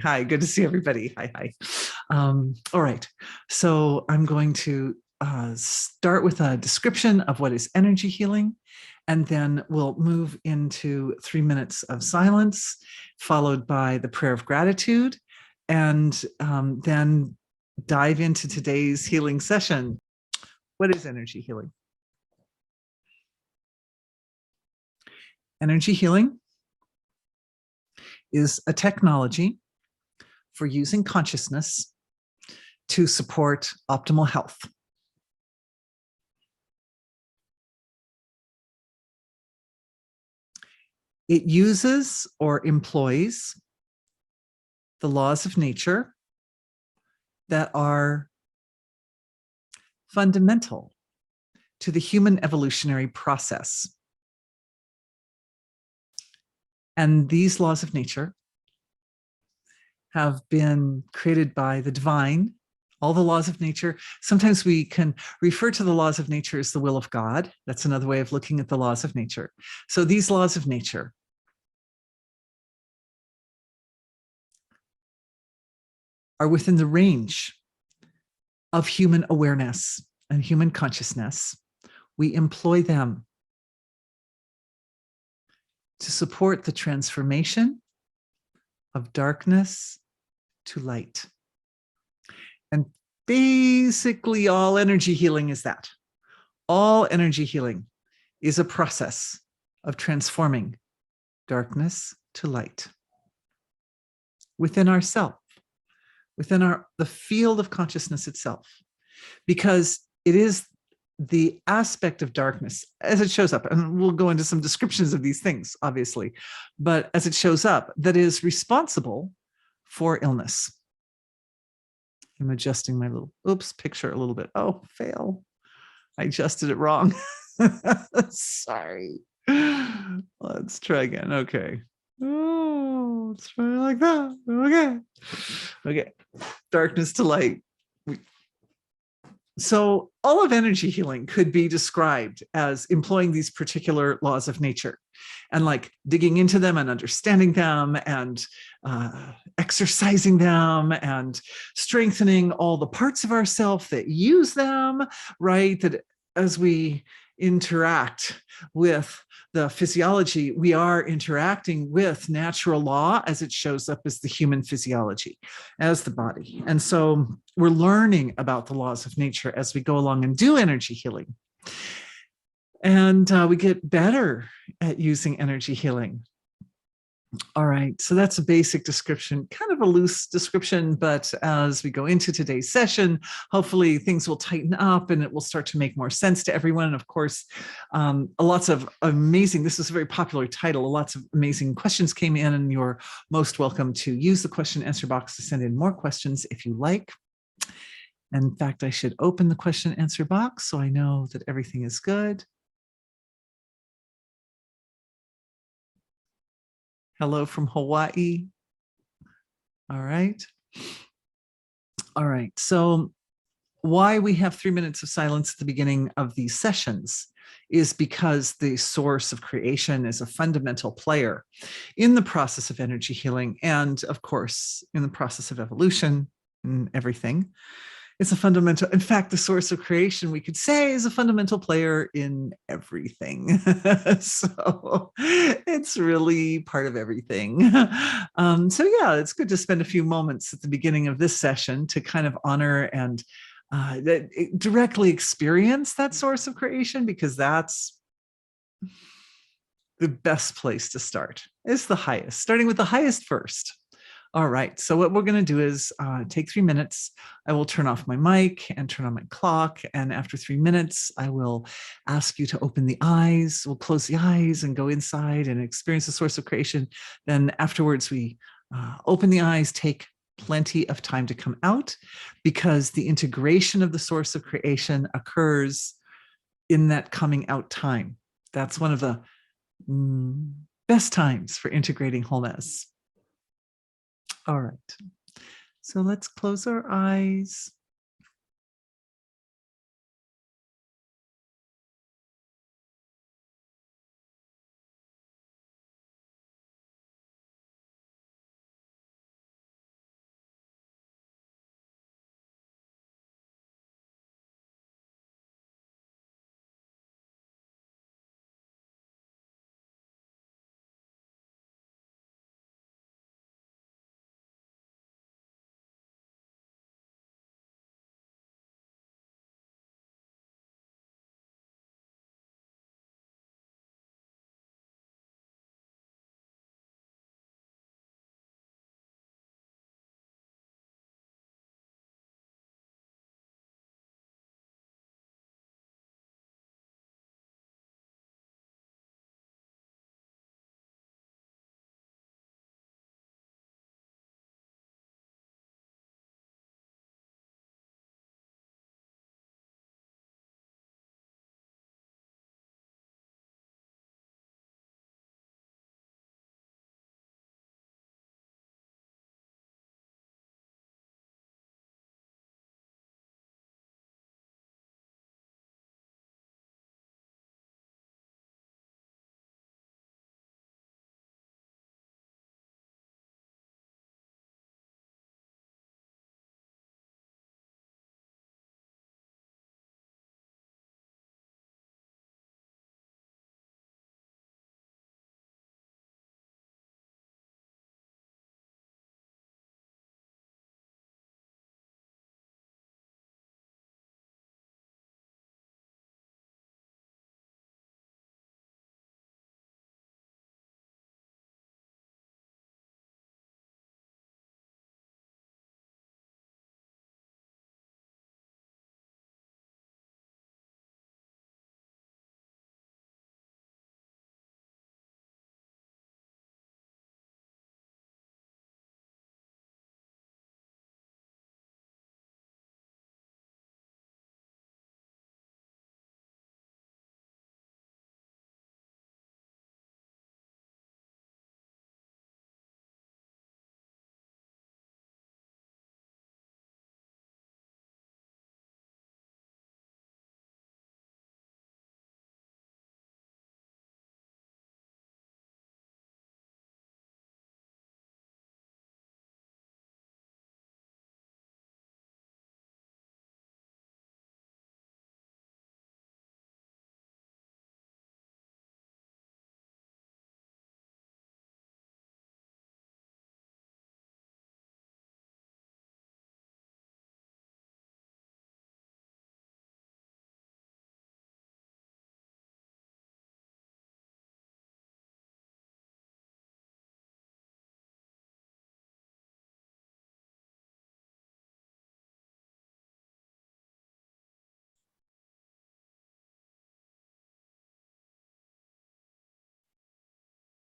Hi. Good to see everybody. Hi. All right. So I'm going to start with a description of what is energy healing, and then we'll move into 3 minutes of silence, followed by the prayer of gratitude, and then dive into today's healing session. What is energy healing? Energy healing is a technology for using consciousness to support optimal health. It uses or employs the laws of nature that are fundamental to the human evolutionary process. And these laws of nature have been created by the divine. All the laws of nature. Sometimes we can refer to the laws of nature as the will of God. That's another way of looking at the laws of nature. So these laws of nature are within the range of human awareness and human consciousness. We employ them to support the transformation of darkness to light. And basically all energy healing is that. All energy healing is a process of transforming darkness to light within ourself, within the field of consciousness itself, because it is the aspect of darkness as it shows up, and we'll go into some descriptions of these things, obviously, but as it shows up, that is responsible for illness. I'm adjusting my little, picture a little bit. Oh, fail. I adjusted it wrong. Sorry. Let's try again. Okay. Oh, let's try it like that. Okay. Darkness to light. So all of energy healing could be described as employing these particular laws of nature and like digging into them and understanding them and exercising them and strengthening all the parts of ourselves that use them, right? That as we interact with the physiology, we are interacting with natural law as it shows up as the human physiology, as the body. And so we're learning about the laws of nature as we go along and do energy healing. And we get better at using energy healing. All right, so that's a basic description, kind of a loose description, but as we go into today's session, hopefully things will tighten up and it will start to make more sense to everyone. And of course, lots of amazing, this is a very popular title, lots of amazing questions came in, and you're most welcome to use the question answer box to send in more questions if you like. In fact, I should open the question answer box so I know that everything is good. Hello from Hawaii. All right. All right. So why we have 3 minutes of silence at the beginning of these sessions is because the source of creation is a fundamental player in the process of energy healing and, of course, in the process of evolution and everything. It's a fundamental, in fact, the source of creation, we could say, is a fundamental player in everything. So it's really part of everything. So yeah, it's good to spend a few moments at the beginning of this session to kind of honor and directly experience that source of creation, because that's the best place to start. It's the highest, starting with the highest first. All right, so what we're going to do is take 3 minutes. I will turn off my mic and turn on my clock. And after 3 minutes, I will ask you to open the eyes. We'll close the eyes and go inside and experience the source of creation. Then afterwards, we open the eyes, take plenty of time to come out, because the integration of the source of creation occurs in that coming out time. That's one of the best times for integrating wholeness. All right, so let's close our eyes.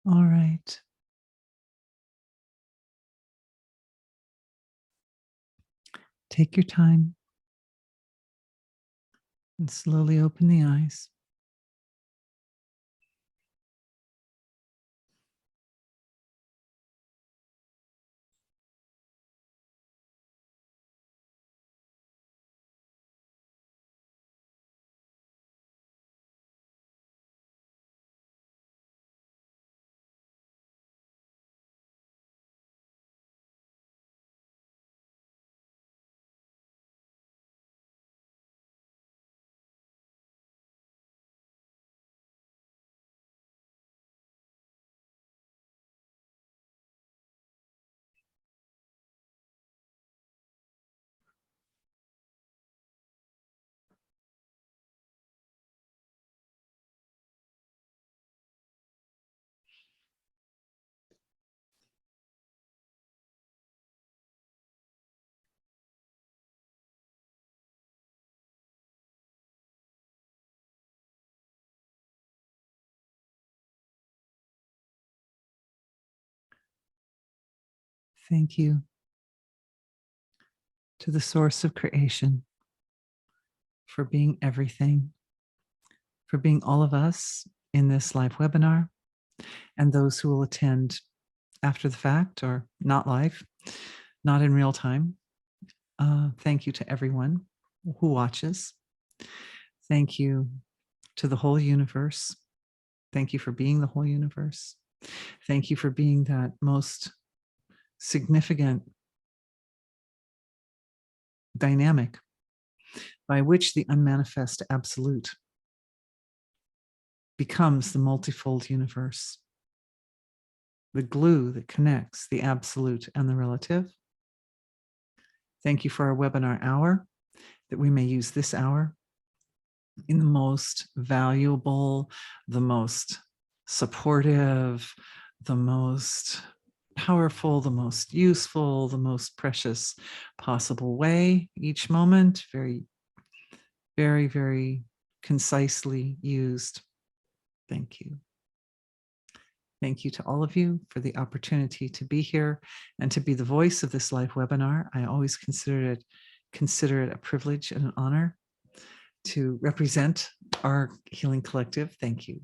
All right. Take your time and slowly open the eyes. Thank you to the source of creation for being everything, for being all of us in this live webinar, and those who will attend after the fact or not live, not in real time. Thank you to everyone who watches. Thank you to the whole universe. Thank you for being the whole universe. Thank you for being that most significant dynamic by which the unmanifest absolute becomes the multifold universe, the glue that connects the absolute and the relative. Thank you for our webinar hour, that we may use this hour in the most valuable, the most supportive, the most powerful, the most useful, the most precious possible way. Each moment, very, very, very concisely used. Thank you. Thank you to all of you for the opportunity to be here and to be the voice of this live webinar. I always consider it a privilege and an honor to represent our healing collective. Thank you.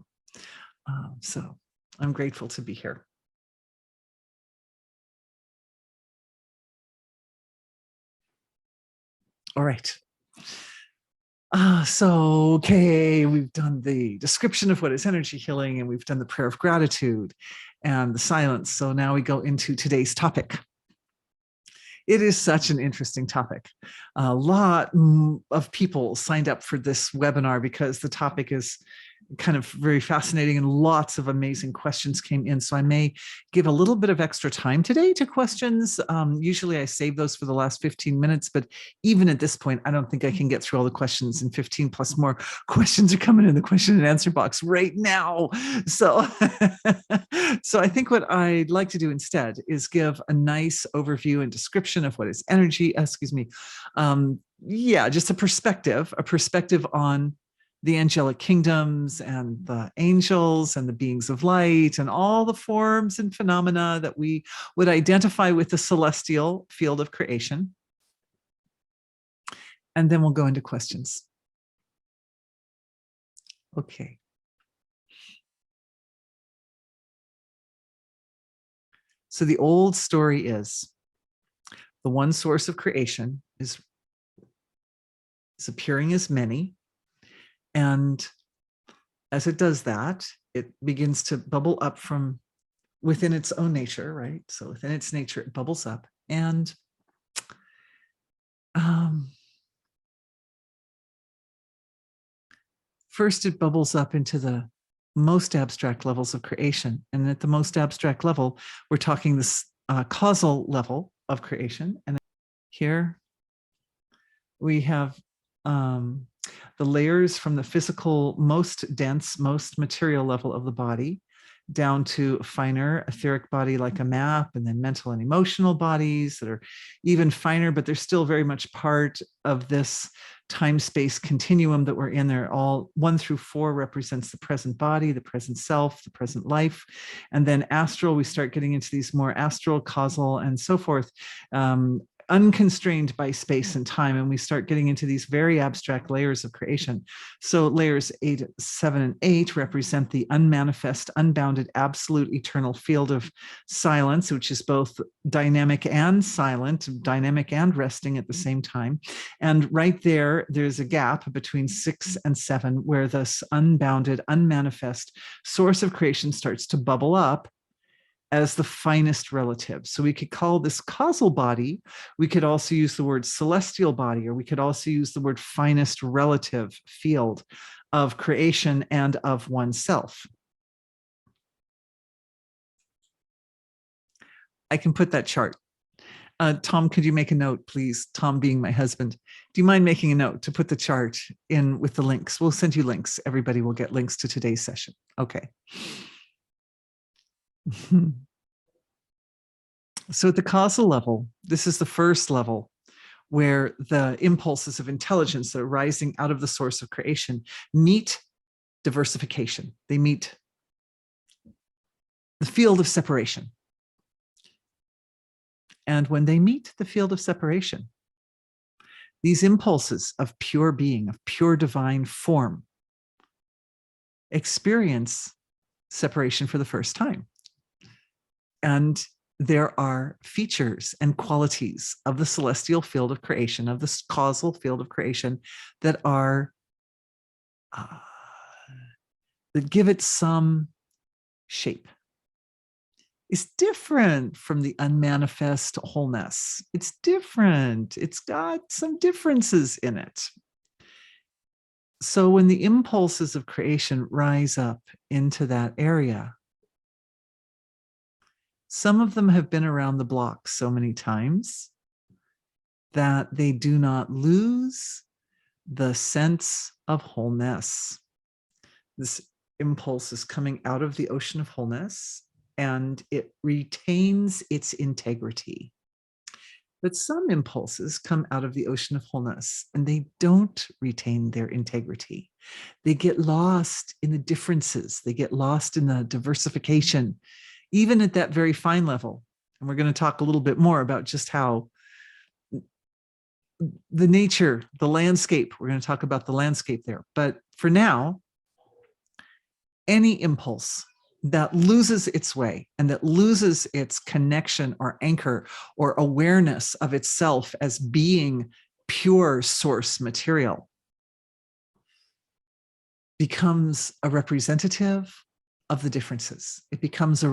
So I'm grateful to be here. All right. Okay, we've done the description of what is energy healing, and we've done the prayer of gratitude and the silence. So now we go into today's topic. It is such an interesting topic. A lot of people signed up for this webinar because the topic is kind of very fascinating, and lots of amazing questions came in. So I may give a little bit of extra time today to questions. Usually I save those for the last 15 minutes, but even at this point, I don't think I can get through all the questions, and 15 plus more questions are coming in the question and answer box right now. So, so I think what I'd like to do instead is give a nice overview and description of what is energy, yeah, just a perspective on the angelic kingdoms and the angels and the beings of light and all the forms and phenomena that we would identify with the celestial field of creation. And then we'll go into questions. Okay. So the old story is the one source of creation is appearing as many. And as it does that, it begins to bubble up from within its own nature, right? So within its nature, it bubbles up. And first, it bubbles up into the most abstract levels of creation. And at the most abstract level, we're talking this causal level of creation. And here we have the layers from the physical, most dense, most material level of the body down to a finer etheric body like a map, and then mental and emotional bodies that are even finer, but they're still very much part of this time-space continuum that we're in. They're all 1 through 4 represents the present body, the present self, the present life. And then astral, we start getting into these more astral, causal, and so forth, unconstrained by space and time. And we start getting into these very abstract layers of creation. So layers 8, 7, and 8 represent the unmanifest, unbounded, absolute, eternal field of silence, which is both dynamic and silent, dynamic and resting at the same time. And right there, there's a gap between 6 and 7 where this unbounded, unmanifest source of creation starts to bubble up as the finest relative. So we could call this causal body. We could also use the word celestial body, or we could also use the word finest relative field of creation and of oneself. I can put that chart. Tom, could you make a note, please? Tom being my husband. Do you mind making a note to put the chart in with the links? We'll send you links. Everybody will get links to today's session. Okay. So at the causal level, this is the first level where the impulses of intelligence that are rising out of the source of creation meet diversification. They meet the field of separation. And when they meet the field of separation, these impulses of pure being, of pure divine form, experience separation for the first time. And there are features and qualities of the celestial field of creation, of this causal field of creation, that are that give it some shape. It's different from the unmanifest wholeness. It's different. It's got some differences in it. So when the impulses of creation rise up into that area, some of them have been around the block so many times that they do not lose the sense of wholeness. This impulse is coming out of the ocean of wholeness, and it retains its integrity. But some impulses come out of the ocean of wholeness and they don't retain their integrity. They get lost in the differences. They get lost in the diversification, even at that very fine level. And we're going to talk a little bit more about just how the nature, the landscape, we're going to talk about the landscape there. But for now, any impulse that loses its way and that loses its connection or anchor or awareness of itself as being pure source material becomes a representative of the differences. It becomes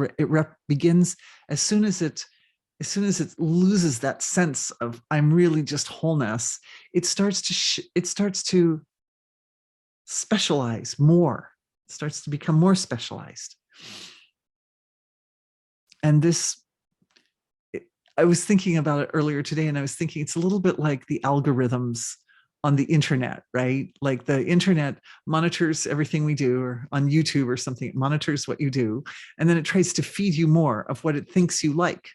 begins as soon as it loses that sense of I'm really just wholeness, it starts to specialize more. It starts to become more specialized. And this, I was thinking about it earlier today, and I was thinking it's a little bit like the algorithms on the internet, right? Like the internet monitors everything we do, or on YouTube or something, it monitors what you do, and then it tries to feed you more of what it thinks you like.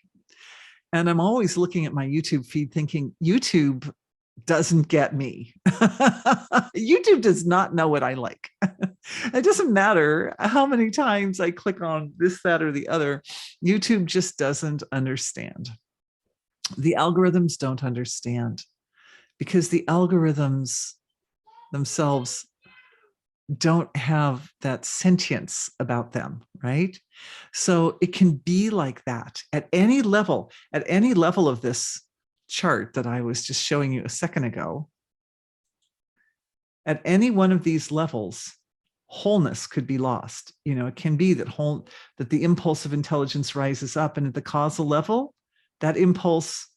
And I'm always looking at my YouTube feed thinking, YouTube doesn't get me. YouTube does not know what I like. It doesn't matter how many times I click on this, that, or the other. YouTube just doesn't understand. The algorithms don't understand, because the algorithms themselves don't have that sentience about them, right? So it can be like that at any level of this chart that I was just showing you a second ago. At any one of these levels, wholeness could be lost. You know, it can be that the impulse of intelligence rises up, and at the causal level, that impulse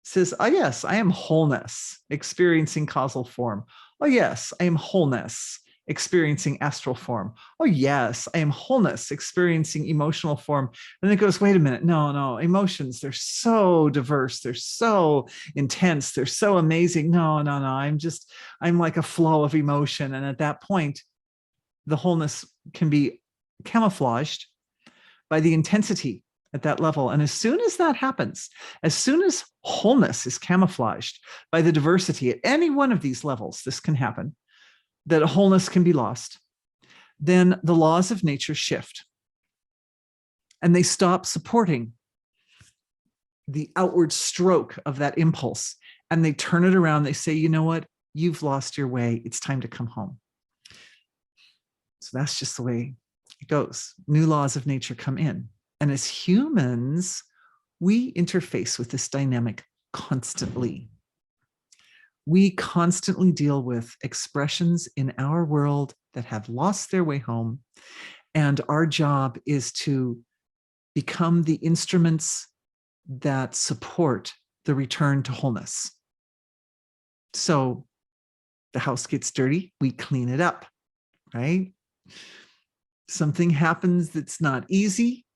says, oh yes, I am wholeness, experiencing causal form. Oh yes, I am wholeness, experiencing astral form. Oh yes, I am wholeness, experiencing emotional form. And then it goes, wait a minute, no, emotions, they're so diverse, they're so intense, they're so amazing. No, I'm like a flow of emotion. And at that point, the wholeness can be camouflaged by the intensity at that level. And as soon as that happens, as soon as wholeness is camouflaged by the diversity at any one of these levels, this can happen, that wholeness can be lost, then the laws of nature shift and they stop supporting the outward stroke of that impulse. And they turn it around. They say, you know what? You've lost your way. It's time to come home. So that's just the way it goes. New laws of nature come in. And as humans, we interface with this dynamic constantly. We constantly deal with expressions in our world that have lost their way home. And our job is to become the instruments that support the return to wholeness. So the house gets dirty, we clean it up, right? Something happens that's not easy,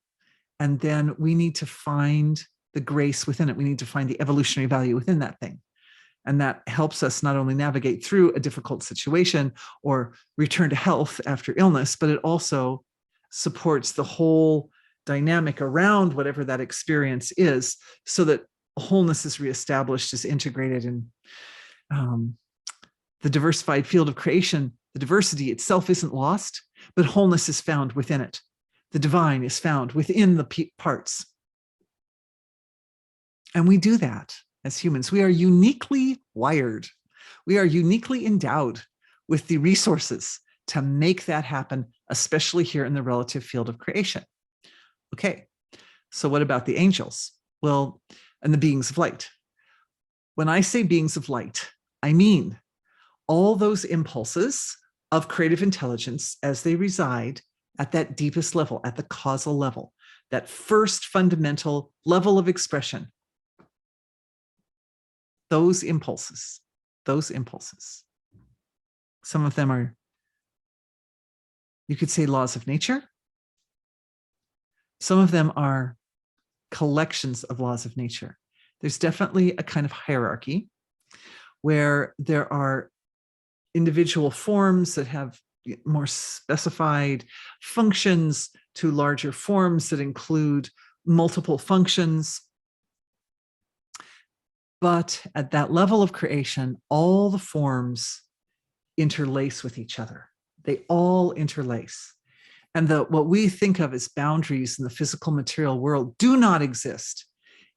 and then we need to find the grace within it. We need to find the evolutionary value within that thing. And that helps us not only navigate through a difficult situation or return to health after illness, but it also supports the whole dynamic around whatever that experience is, so that wholeness is reestablished, is integrated in the diversified field of creation. The diversity itself isn't lost, but wholeness is found within it. The divine is found within the parts. And we do that as humans. We are uniquely wired. We are uniquely endowed with the resources to make that happen, especially here in the relative field of creation. Okay, so what about the angels? Well, and the beings of light. When I say beings of light, I mean all those impulses of creative intelligence as they reside at that deepest level, at the causal level, that first fundamental level of expression. Those impulses. Some of them are, you could say, laws of nature. Some of them are collections of laws of nature. There's definitely a kind of hierarchy where there are individual forms that have more specified functions to larger forms that include multiple functions. But at that level of creation, all the forms interlace with each other. They all interlace. And what we think of as boundaries in the physical material world do not exist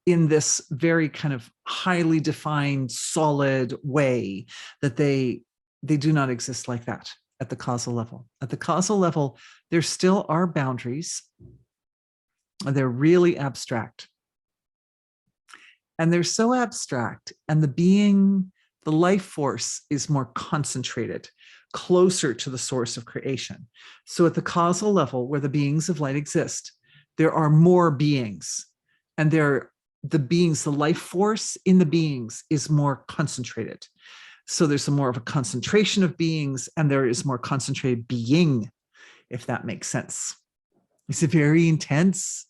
in this very kind of highly defined, solid way, that they do not exist like that at the causal level. At the causal level, there still are boundaries. They're really abstract. And they're so abstract, and the life force is more concentrated, closer to the source of creation. So at the causal level, where the beings of light exist, there are more beings, and the life force in the beings is more concentrated. So there's more of a concentration of beings, and there is more concentrated being, if that makes sense. It's a very intense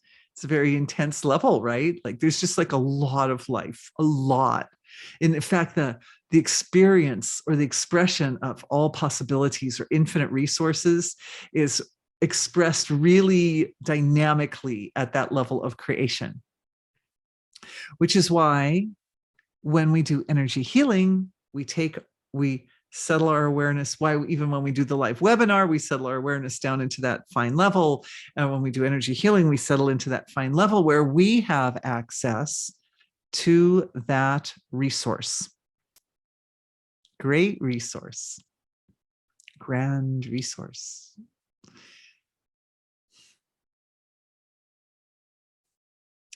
level, right? Like there's just like a lot of life, a lot. And in fact, the experience or the expression of all possibilities or infinite resources is expressed really dynamically at that level of creation. Which is why when we do energy healing, we settle our awareness. Even when we do the live webinar, we settle our awareness down into that fine level. And when we do energy healing, we settle into that fine level where we have access to that resource. Great resource. Grand resource.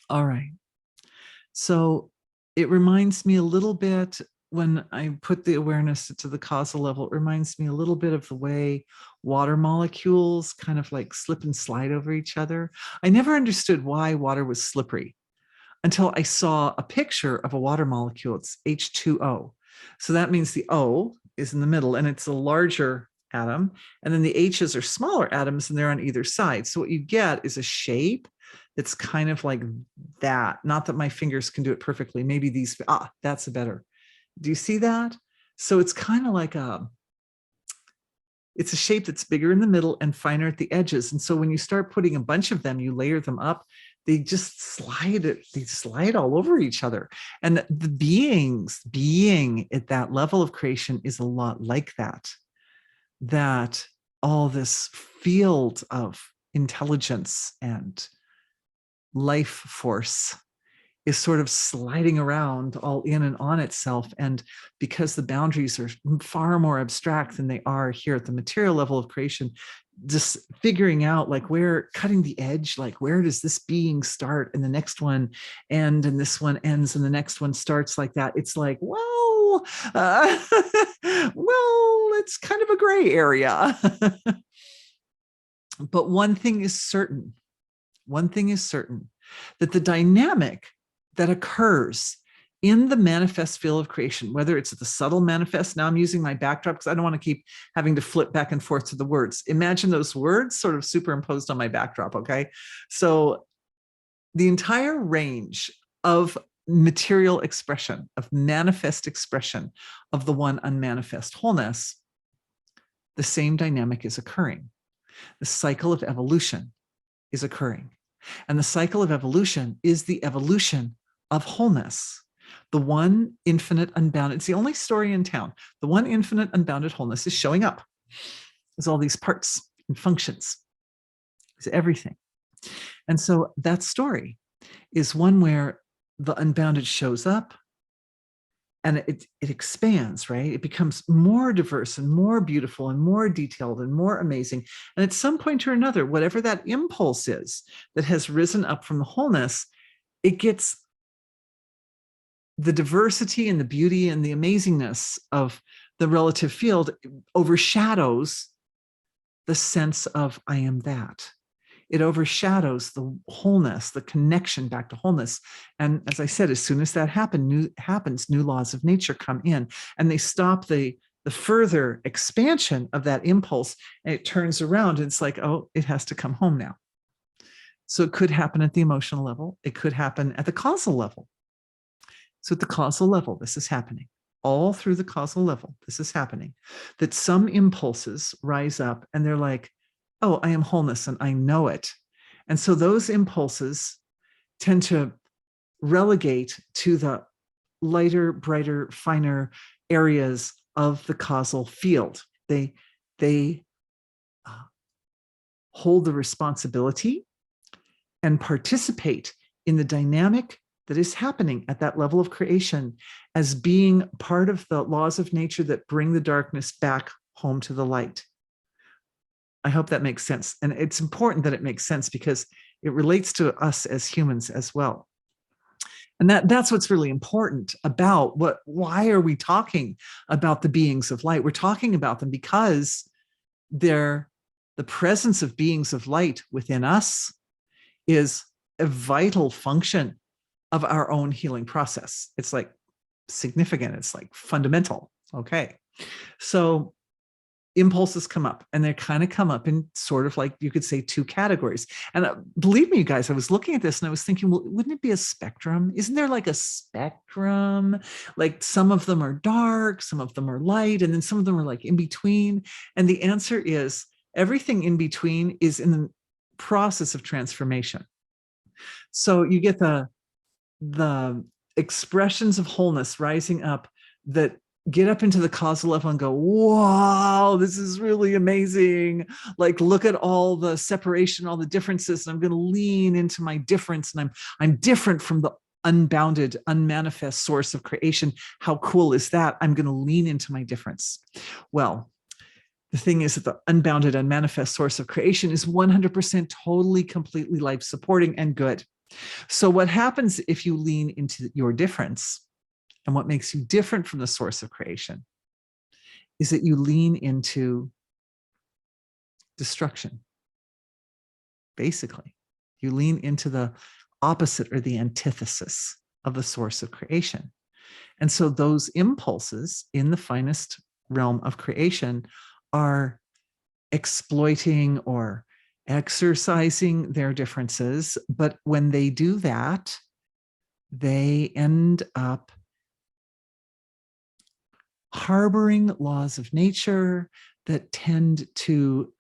All right. So it reminds me a little bit, when I put the awareness to the causal level, it reminds me a little bit of the way water molecules kind of like slip and slide over each other. I never understood why water was slippery until I saw a picture of a water molecule. It's H2O. So that means the O is in the middle, and it's a larger atom. And then the H's are smaller atoms, and they're on either side. So what you get is a shape that's kind of like that. Not that my fingers can do it perfectly. Maybe these, that's a better. Do you see that? So it's kind of like It's a shape that's bigger in the middle and finer at the edges. And so when you start putting a bunch of them, you layer them up, they just they slide all over each other. And the being at that level of creation is a lot like that all this field of intelligence and life force is sort of sliding around all in and on itself. And because the boundaries are far more abstract than they are here at the material level of creation, just figuring out like where, cutting the edge, like where does this being start and the next one end and this one ends and the next one starts, like that. It's like, well, well, it's kind of a gray area. But one thing is certain, that the dynamic that occurs in the manifest field of creation, whether it's the subtle manifest, now I'm using my backdrop because I don't want to keep having to flip back and forth to the words. Imagine those words sort of superimposed on my backdrop, okay? So the entire range of material expression, of manifest expression of the one unmanifest wholeness, the same dynamic is occurring. The cycle of evolution is occurring. And the cycle of evolution is the evolution of wholeness. The one infinite unbounded, it's the only story in town. The one infinite unbounded wholeness is showing up. There's all these parts and functions. It's everything. And so that story is one where the unbounded shows up and it expands, right? It becomes more diverse and more beautiful and more detailed and more amazing. And at some point or another, whatever that impulse is that has risen up from the wholeness, it gets the diversity and the beauty and the amazingness of the relative field overshadows the sense of I am that. It overshadows the wholeness, the connection back to wholeness. And as I said, as soon as that happens, new laws of nature come in and they stop the further expansion of that impulse, and it turns around and it's like, oh, it has to come home now. So it could happen at the emotional level. It could happen at the causal level. So at the causal level, this is happening. All through the causal level, this is happening. That some impulses rise up and they're like, oh, I am wholeness and I know it. And so those impulses tend to relegate to the lighter, brighter, finer areas of the causal field. They hold the responsibility and participate in the dynamic that is happening at that level of creation as being part of the laws of nature that bring the darkness back home to the light. I hope that makes sense. And it's important that it makes sense because it relates to us as humans as well. And that's what's really important about why are we talking about the beings of light? We're talking about them because they're the presence of beings of light within us is a vital function of our own healing process. It's like significant. It's like fundamental. Okay. So impulses come up and they kind of come up in sort of like, you could say, two categories. And believe me, you guys, I was looking at this and I was thinking, well, wouldn't it be a spectrum? Isn't there like a spectrum? Like some of them are dark, some of them are light, and then some of them are like in between. And the answer is everything in between is in the process of transformation. So you get the expressions of wholeness rising up that get up into the causal level and go, wow, this is really amazing. Like, look at all the separation, all the differences. And I'm going to lean into my difference. And I'm different from the unbounded, unmanifest source of creation. How cool is that? I'm going to lean into my difference. Well, the thing is that the unbounded, unmanifest source of creation is 100% totally, completely life supporting and good. So what happens if you lean into your difference, and what makes you different from the source of creation, is that you lean into destruction. Basically, you lean into the opposite or the antithesis of the source of creation. And so those impulses in the finest realm of creation are exploiting or exercising their differences. But when they do that, they end up harboring laws of nature that tend to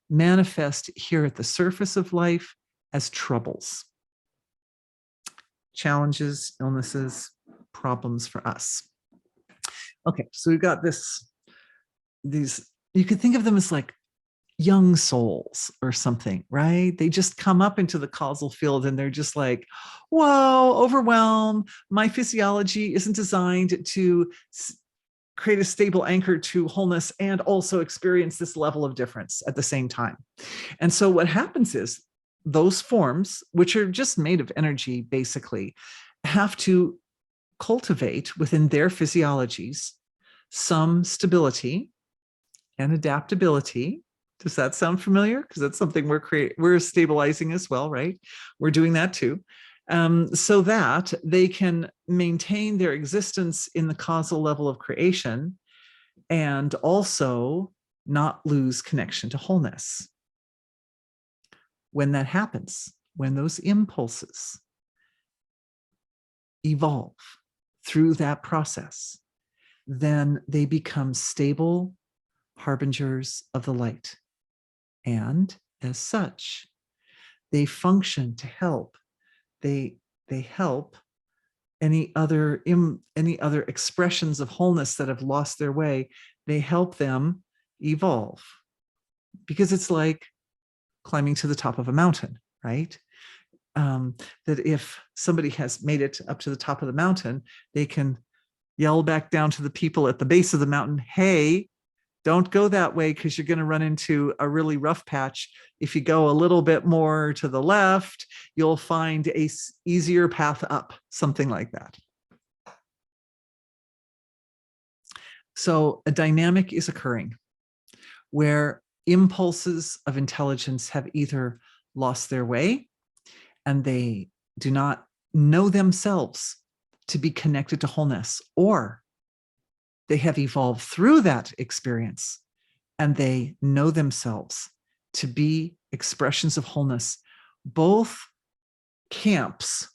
manifest here at the surface of life as troubles, challenges, illnesses, problems for us. Okay, so we've got these, you could think of them as like young souls or something, right? They just come up into the causal field and they're just like, whoa, overwhelmed. My physiology isn't designed to create a stable anchor to wholeness and also experience this level of difference at the same time. And so what happens is those forms, which are just made of energy, basically, have to cultivate within their physiologies some stability and adaptability. Does that sound familiar? Because that's something we're stabilizing as well, right? We're doing that too. So that they can maintain their existence in the causal level of creation and also not lose connection to wholeness. When that happens, when those impulses evolve through that process, then they become stable harbingers of the light. And as such, they function to help. They help any other expressions of wholeness that have lost their way. They help them evolve, because it's like climbing to the top of a mountain, right? That if somebody has made it up to the top of the mountain, they can yell back down to the people at the base of the mountain, hey, don't go that way because you're going to run into a really rough patch. If you go a little bit more to the left, you'll find a easier path up, something like that. So a dynamic is occurring where impulses of intelligence have either lost their way and they do not know themselves to be connected to wholeness, or they have evolved through that experience and they know themselves to be expressions of wholeness. Both camps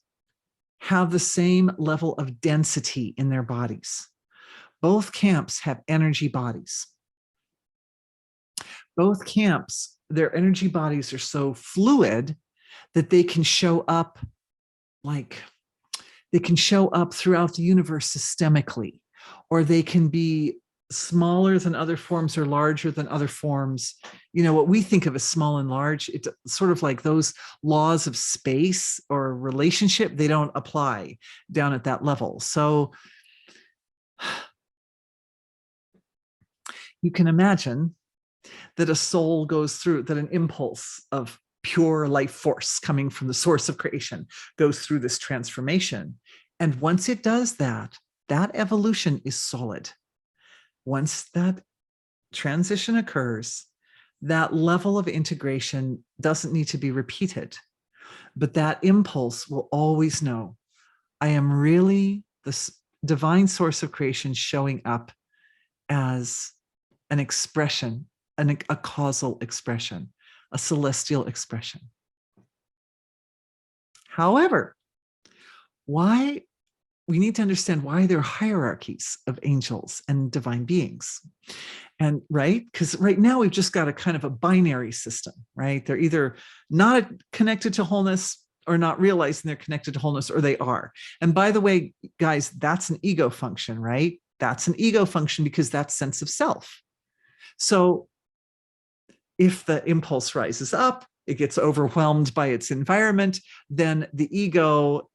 have the same level of density in their bodies. Both camps have energy bodies. Both camps, their energy bodies are so fluid that they can show up throughout the universe systemically, or they can be smaller than other forms or larger than other forms. You know, what we think of as small and large, it's sort of like those laws of space or relationship, they don't apply down at that level. So you can imagine that a soul goes through, that an impulse of pure life force coming from the source of creation goes through this transformation. And once it does that, that evolution is solid. Once that transition occurs, that level of integration doesn't need to be repeated, but that impulse will always know, I am really this divine source of creation showing up as an expression, a causal expression, a celestial expression. However, why we need to understand why there are hierarchies of angels and divine beings. And right, because right now we've just got a kind of a binary system, right? They're either not connected to wholeness or not realizing they're connected to wholeness, or they are. And by the way, guys, that's an ego function, right? That's an ego function because that's sense of self. So if the impulse rises up, it gets overwhelmed by its environment, then the ego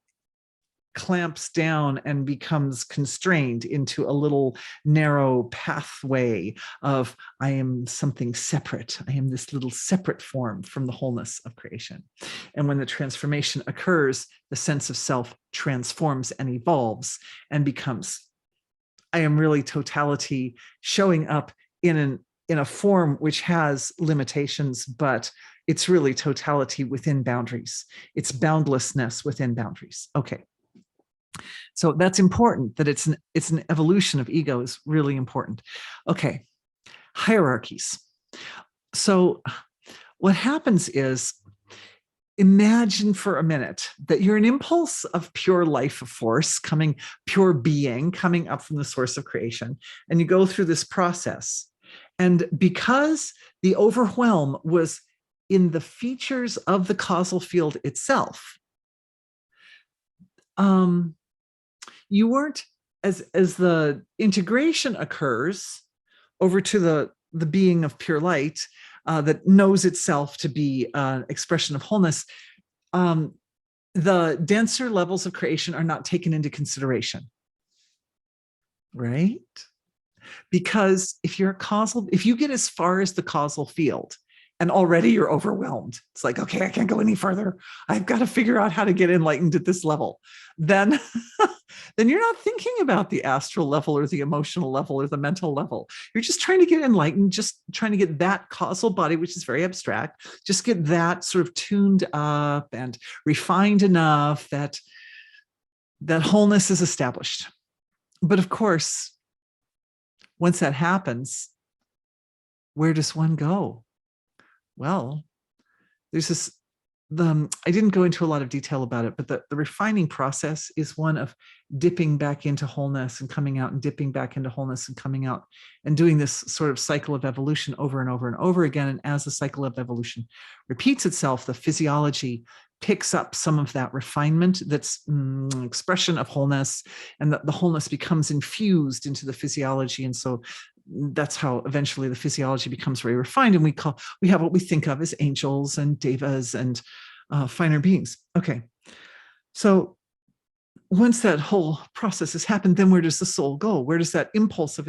clamps down and becomes constrained into a little narrow pathway of, I am something separate. I am this little separate form from the wholeness of creation. And when the transformation occurs, the sense of self transforms and evolves and becomes, I am really totality showing up in a form which has limitations, but it's really totality within boundaries. It's boundlessness within boundaries. Okay. So that's important, that it's an evolution of ego is really important. Okay, hierarchies. So what happens is, imagine for a minute that you're an impulse of pure life force, pure being, coming up from the source of creation, and you go through this process. And because the overwhelm was in the features of the causal field itself, you weren't, as the integration occurs over to the being of pure light that knows itself to be an expression of wholeness, the denser levels of creation are not taken into consideration, right? Because if you get as far as the causal field and already you're overwhelmed, it's like, okay, I can't go any further. I've got to figure out how to get enlightened at this level. Then, then you're not thinking about the astral level or the emotional level or the mental level. You're just trying to get enlightened, just trying to get that causal body, which is very abstract, just get that sort of tuned up and refined enough that wholeness is established. But of course, once that happens, where does one go? Well, there's this, I didn't go into a lot of detail about it, but the refining process is one of dipping back into wholeness and coming out and dipping back into wholeness and coming out and doing this sort of cycle of evolution over and over and over again. And as the cycle of evolution repeats itself, the physiology picks up some of that refinement that's expression of wholeness, and the wholeness becomes infused into the physiology. And so that's how eventually the physiology becomes very refined, and we have what we think of as angels and devas and finer beings. Okay, so once that whole process has happened, then where does the soul go? Where does that impulse of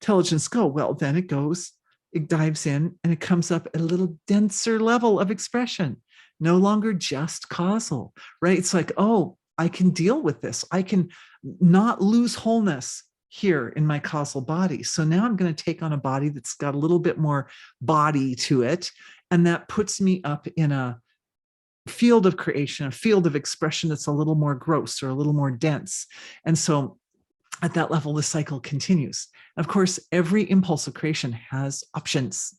intelligence go? Well, then it dives in, and it comes up at a little denser level of expression, no longer just causal, right? It's like, oh, I can deal with this. I can not lose wholeness here in my causal body. So now I'm going to take on a body that's got a little bit more body to it. And that puts me up in a field of creation, a field of expression that's a little more gross or a little more dense. And so at that level, the cycle continues. Of course, every impulse of creation has options,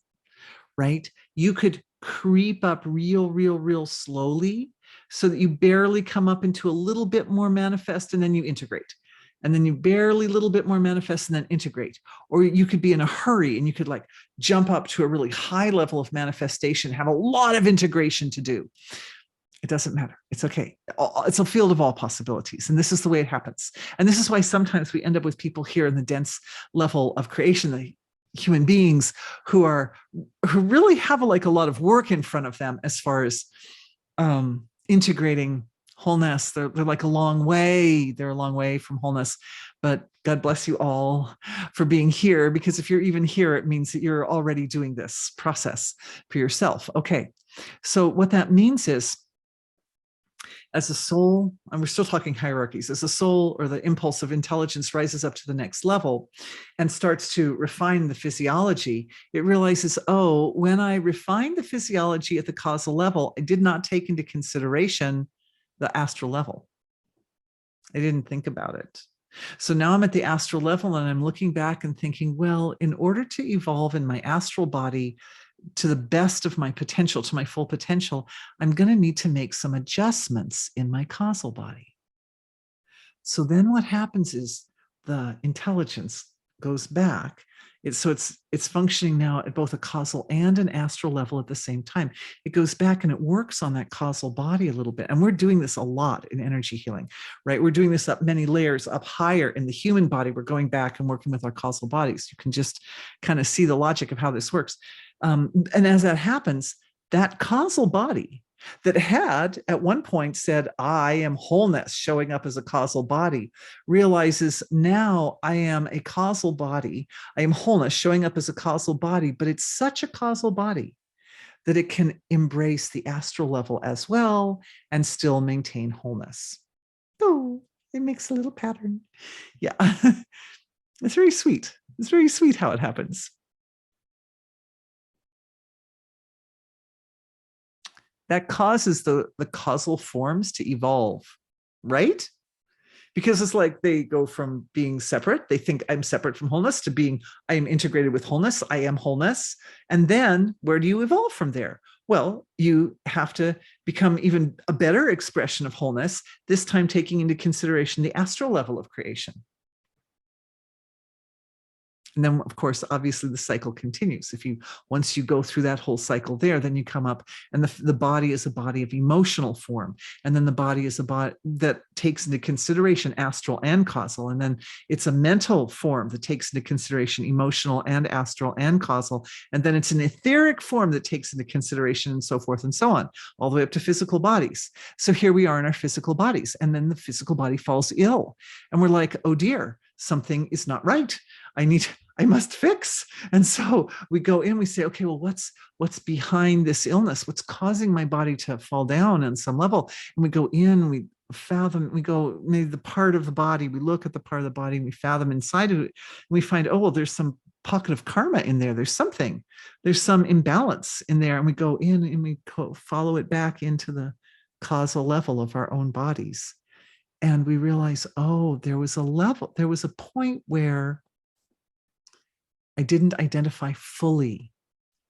right? You could creep up real slowly so that you barely come up into a little bit more manifest, and then you integrate. And then you barely a little bit more manifest and then integrate. Or you could be in a hurry and you could like jump up to a really high level of manifestation, have a lot of integration to do. It doesn't matter. It's okay. It's a field of all possibilities. And this is the way it happens. And this is why sometimes we end up with people here in the dense level of creation, the human beings who really have a lot of work in front of them as far as integrating wholeness. They're like a long way. They're a long way from wholeness. But God bless you all for being here, because if you're even here, it means that you're already doing this process for yourself. Okay. So what that means is, as a soul, and we're still talking hierarchies, as a soul or the impulse of intelligence rises up to the next level and starts to refine the physiology, it realizes, oh, when I refined the physiology at the causal level, I did not take into consideration the astral level. I didn't think about it. So now I'm at the astral level and I'm looking back and thinking, well, in order to evolve in my astral body to the best of my potential, to my full potential, I'm going to need to make some adjustments in my causal body. So then what happens is the intelligence goes back. It's functioning now at both a causal and an astral level at the same time. It goes back and it works on that causal body a little bit. And we're doing this a lot in energy healing, right? We're doing this up many layers up higher in the human body. We're going back and working with our causal bodies. You can just kind of see the logic of how this works. And as that happens, that causal body that had at one point said, I am wholeness, showing up as a causal body, realizes now I am a causal body. I am wholeness, showing up as a causal body, but it's such a causal body that it can embrace the astral level as well and still maintain wholeness. Oh, it makes a little pattern. Yeah, it's very sweet. It's very sweet how it happens. That causes the causal forms to evolve, right? Because it's like they go from being separate, they think I'm separate from wholeness, to being I am integrated with wholeness, I am wholeness. And then where do you evolve from there? Well, you have to become even a better expression of wholeness, this time taking into consideration the astral level of creation. And then, of course, obviously the cycle continues. Once you go through that whole cycle there, then you come up, and the body is a body of emotional form. And then the body is a body that takes into consideration astral and causal. And then it's a mental form that takes into consideration emotional and astral and causal. And then it's an etheric form that takes into consideration, and so forth and so on, all the way up to physical bodies. So here we are in our physical bodies. And then the physical body falls ill. And we're like, oh dear, something is not right. I must fix. And so we go in, we say, okay, well, what's behind this illness? What's causing my body to fall down on some level? And we go in, we fathom, we go maybe the part of the body, we look at the part of the body, and we fathom inside of it, and we find, oh, well, there's some pocket of karma in there. There's some imbalance in there. And we go in and we follow it back into the causal level of our own bodies. And we realize, oh, there was a point where I didn't identify fully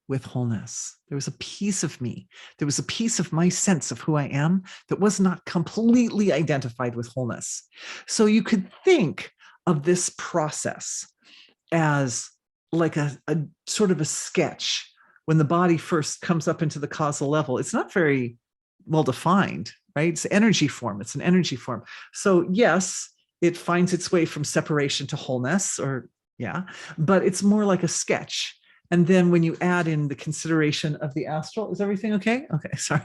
with wholeness. There was a piece of me. There was a piece of my sense of who I am that was not completely identified with wholeness. So you could think of this process as like a sort of a sketch. When the body first comes up into the causal level, it's not very well defined, right? It's energy form. It's an energy form. So yes, it finds its way from separation to wholeness, but it's more like a sketch. And then when you add in the consideration of the astral, is everything okay? Okay, sorry.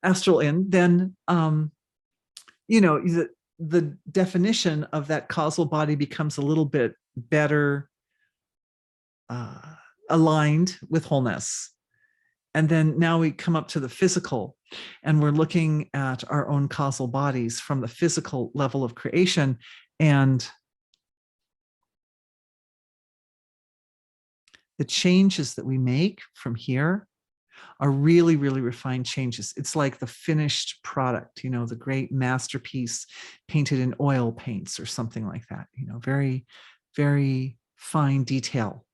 Astral in, then, the definition of that causal body becomes a little bit better aligned with wholeness. And then now we come up to the physical, and we're looking at our own causal bodies from the physical level of creation. And the changes that we make from here are really, really refined changes. It's like the finished product, the great masterpiece painted in oil paints or something like that, very, very fine detail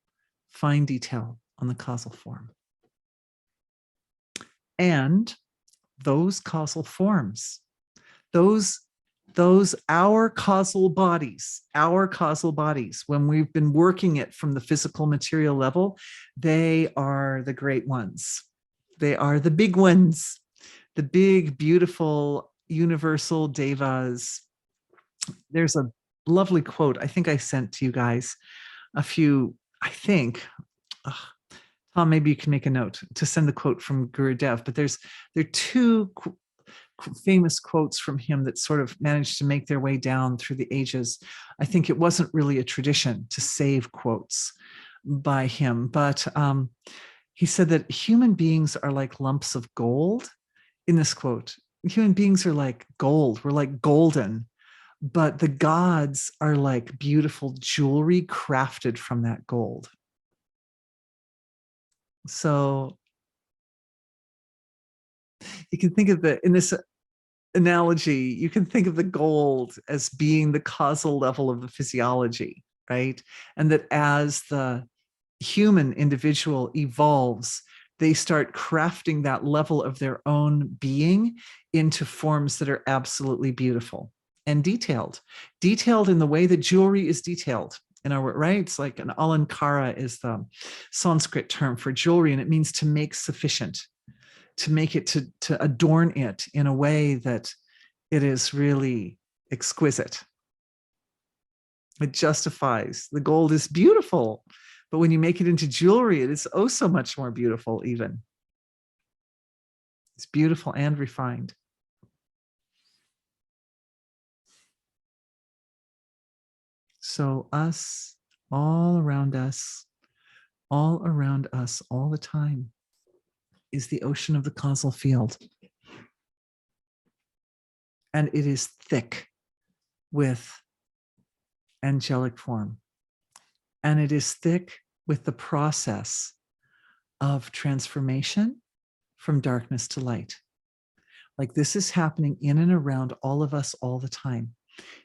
on the causal form. And those causal forms, our causal bodies, when we've been working it from the physical material level, they are the great ones. They are the big ones, the big, beautiful, universal devas. There's a lovely quote I think I sent to you guys Tom, maybe you can make a note to send the quote from Gurudev, but there are two famous quotes from him that sort of managed to make their way down through the ages. I think it wasn't really a tradition to save quotes by him, but he said that human beings are like lumps of gold. In this quote, human beings are like gold. We're like golden, but the gods are like beautiful jewelry crafted from that gold. So you can think of in this analogy, you can think of the gold as being the causal level of the physiology, right? And that as the human individual evolves, they start crafting that level of their own being into forms that are absolutely beautiful and detailed in the way that jewelry is detailed. Right? It's like an alankara is the Sanskrit term for jewelry, and it means to make sufficient, to make it, to adorn it in a way that it is really exquisite. It justifies. The gold is beautiful, but when you make it into jewelry, it is oh so much more beautiful even. It's beautiful and refined. So us, all around us, all the time is the ocean of the causal field. And it is thick with angelic form. And it is thick with the process of transformation from darkness to light. Like this is happening in and around all of us all the time.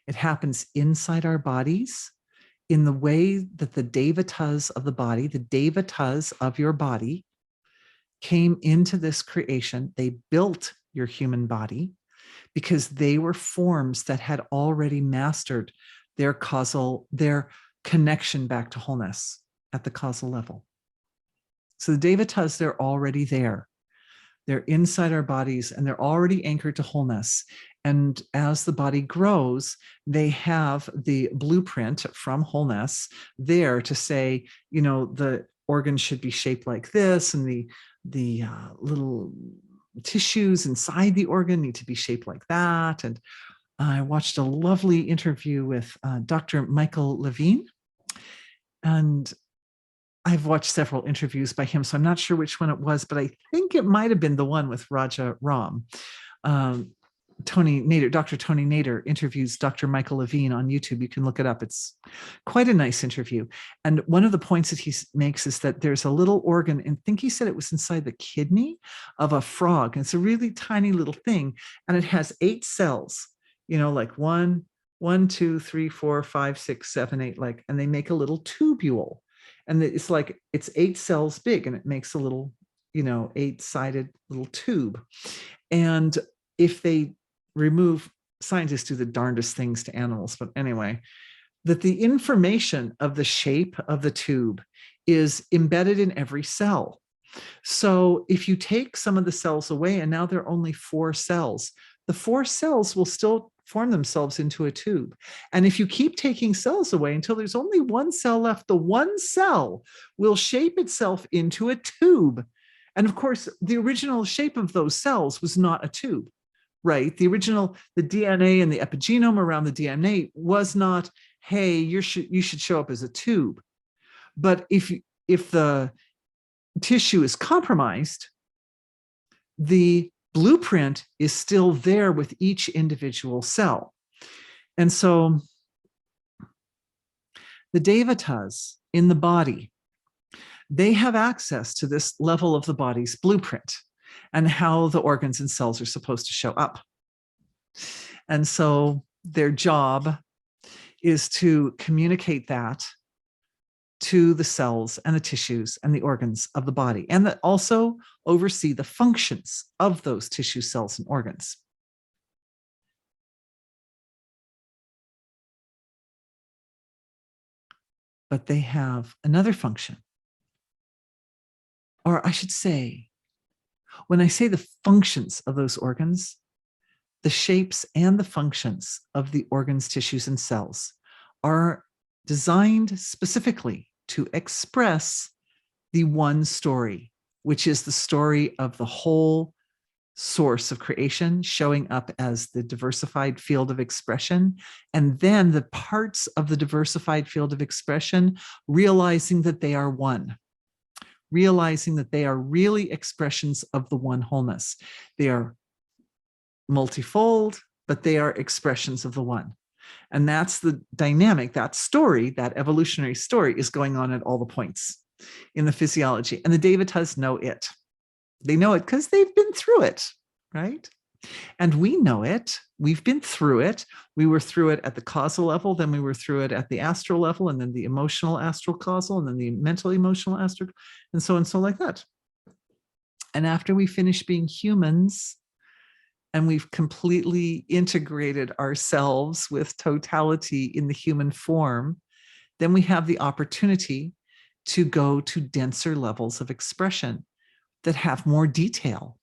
It happens inside our bodies in the way that the Devatas of the body, the Devatas of your body, came into this creation. They built your human body because they were forms that had already mastered their connection back to wholeness at the causal level. So the Devatas, they're already there. They're inside our bodies and they're already anchored to wholeness. And as the body grows, they have the blueprint from wholeness there to say, you know, the organ should be shaped like this, and the little tissues inside the organ need to be shaped like that. And I watched a lovely interview with Dr. Michael Levine, and I've watched several interviews by him, so I'm not sure which one it was, but I think it might have been the one with Raja Ram. Tony Nader, Dr. Tony Nader interviews Dr. Michael Levine on YouTube. You can look it up. It's quite a nice interview. And one of the points that he makes is that there's a little organ, and I think he said it was inside the kidney of a frog. And it's a really tiny little thing, and it has 8 cells, you know, like 1, 2, 3, 4, 5, 6, 7, 8, like, and they make a little tubule. And it's like, it's 8 cells big, and it makes a little, you know, 8-sided little tube. And if they remove, scientists do the darndest things to animals, but anyway, that the information of the shape of the tube is embedded in every cell. So if you take some of the cells away, and now there are only 4 cells, the 4 cells will still form themselves into a tube. And if you keep taking cells away until there's only 1 cell left, the 1 cell will shape itself into a tube. And of course, the original shape of those cells was not a tube, right? The DNA and the epigenome around the DNA was not, hey, you should show up as a tube. But if the tissue is compromised, the blueprint is still there with each individual cell. And so the Devatas in the body, they have access to this level of the body's blueprint and how the organs and cells are supposed to show up. And so their job is to communicate that to the cells and the tissues and the organs of the body, and that also oversee the functions of those tissue, cells, and organs. But they have another function. Or I should say, when I say the functions of those organs, the shapes and the functions of the organs, tissues, and cells are designed specifically to express the one story, which is the story of the whole source of creation showing up as the diversified field of expression, and then the parts of the diversified field of expression realizing that they are one, realizing that they are really expressions of the one wholeness. They are multifold, but they are expressions of the one. And that's the dynamic, that story, that evolutionary story is going on at all the points in the physiology. And the Devatas know it. They know it because they've been through it, right? And we know it. We've been through it. We were through it at the causal level, then we were through it at the astral level, and then the emotional astral causal, and then the mental emotional astral, and so like that. And after we finish being humans, and we've completely integrated ourselves with totality in the human form, then we have the opportunity to go to denser levels of expression that have more detail.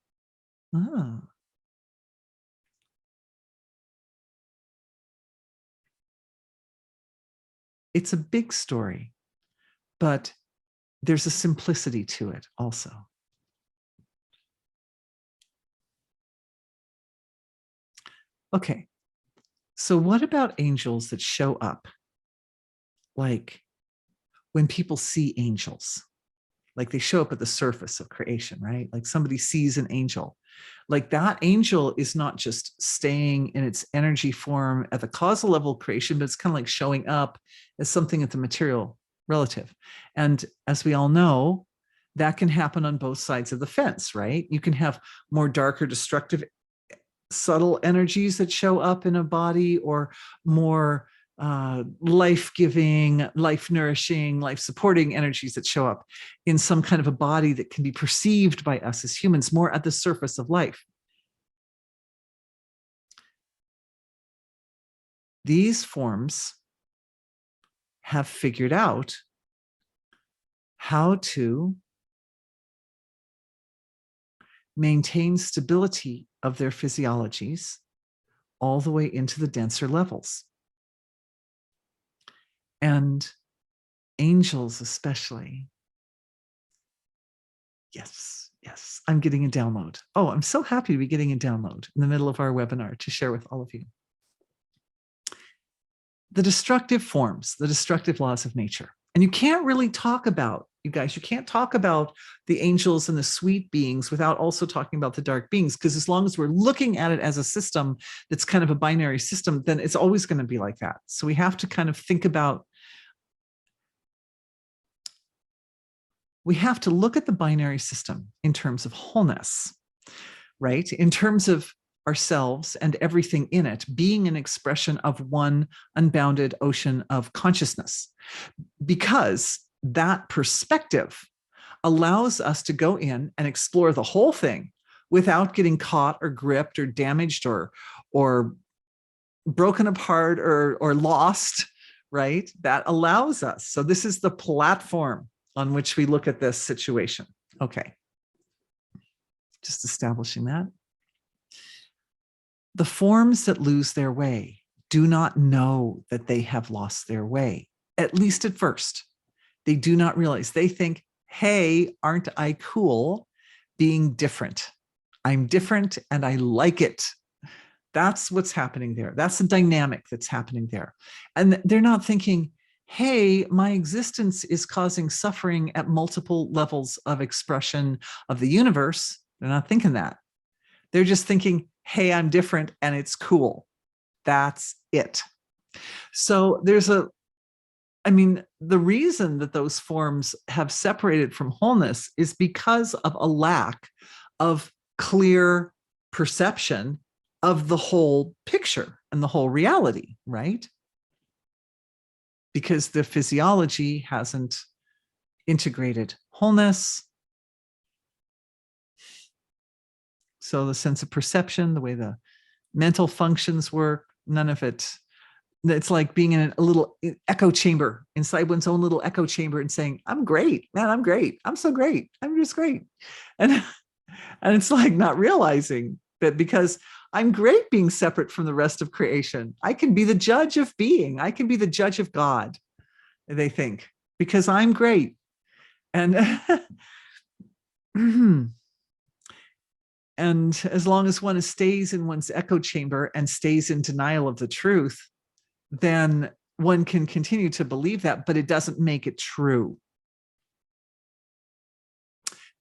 It's a big story, but there's a simplicity to it also. Okay, so what about angels that show up? Like when people see angels, like they show up at the surface of creation, right? Like somebody sees an angel. Like that angel is not just staying in its energy form at the causal level of creation, but it's kind of like showing up as something at the material relative. And as we all know, that can happen on both sides of the fence, right? You can have more darker, destructive, subtle energies that show up in a body, or more life-giving, life-nourishing, life-supporting energies that show up in some kind of a body that can be perceived by us as humans more at the surface of life. These forms have figured out how to maintain stability of their physiologies all the way into the denser levels. And angels especially. Yes, yes, I'm getting a download. Oh, I'm so happy to be getting a download in the middle of our webinar to share with all of you. The destructive forms, the destructive laws of nature. And you can't really talk about, you guys, you can't talk about the angels and the sweet beings without also talking about the dark beings, because as long as we're looking at it as a system that's kind of a binary system, then it's always going to be like that. So we have to kind of think about, we have to look at the binary system in terms of wholeness, right? In terms of ourselves and everything in it being an expression of one unbounded ocean of consciousness, because that perspective allows us to go in and explore the whole thing without getting caught or gripped or damaged or broken apart or lost, right? That allows us. So this is the platform on which we look at this situation. Okay. Just establishing that. The forms that lose their way do not know that they have lost their way, at least at first. They do not realize. They think, hey, aren't I cool being different? I'm different and I like it. That's what's happening there. That's the dynamic that's happening there. And they're not thinking, hey, my existence is causing suffering at multiple levels of expression of the universe. They're not thinking that. They're just thinking, hey, I'm different and it's cool. That's it. So there's the reason that those forms have separated from wholeness is because of a lack of clear perception of the whole picture and the whole reality, right? Because the physiology hasn't integrated wholeness. So the sense of perception, the way the mental functions work, none of it. It's like being in a little echo chamber, inside one's own little echo chamber and saying, I'm great, man, I'm great. I'm so great. I'm just great. And it's like not realizing that because I'm great being separate from the rest of creation. I can be the judge of being. I can be the judge of God, they think, because I'm great. And and as long as one stays in one's echo chamber and stays in denial of the truth, then one can continue to believe that, but it doesn't make it true.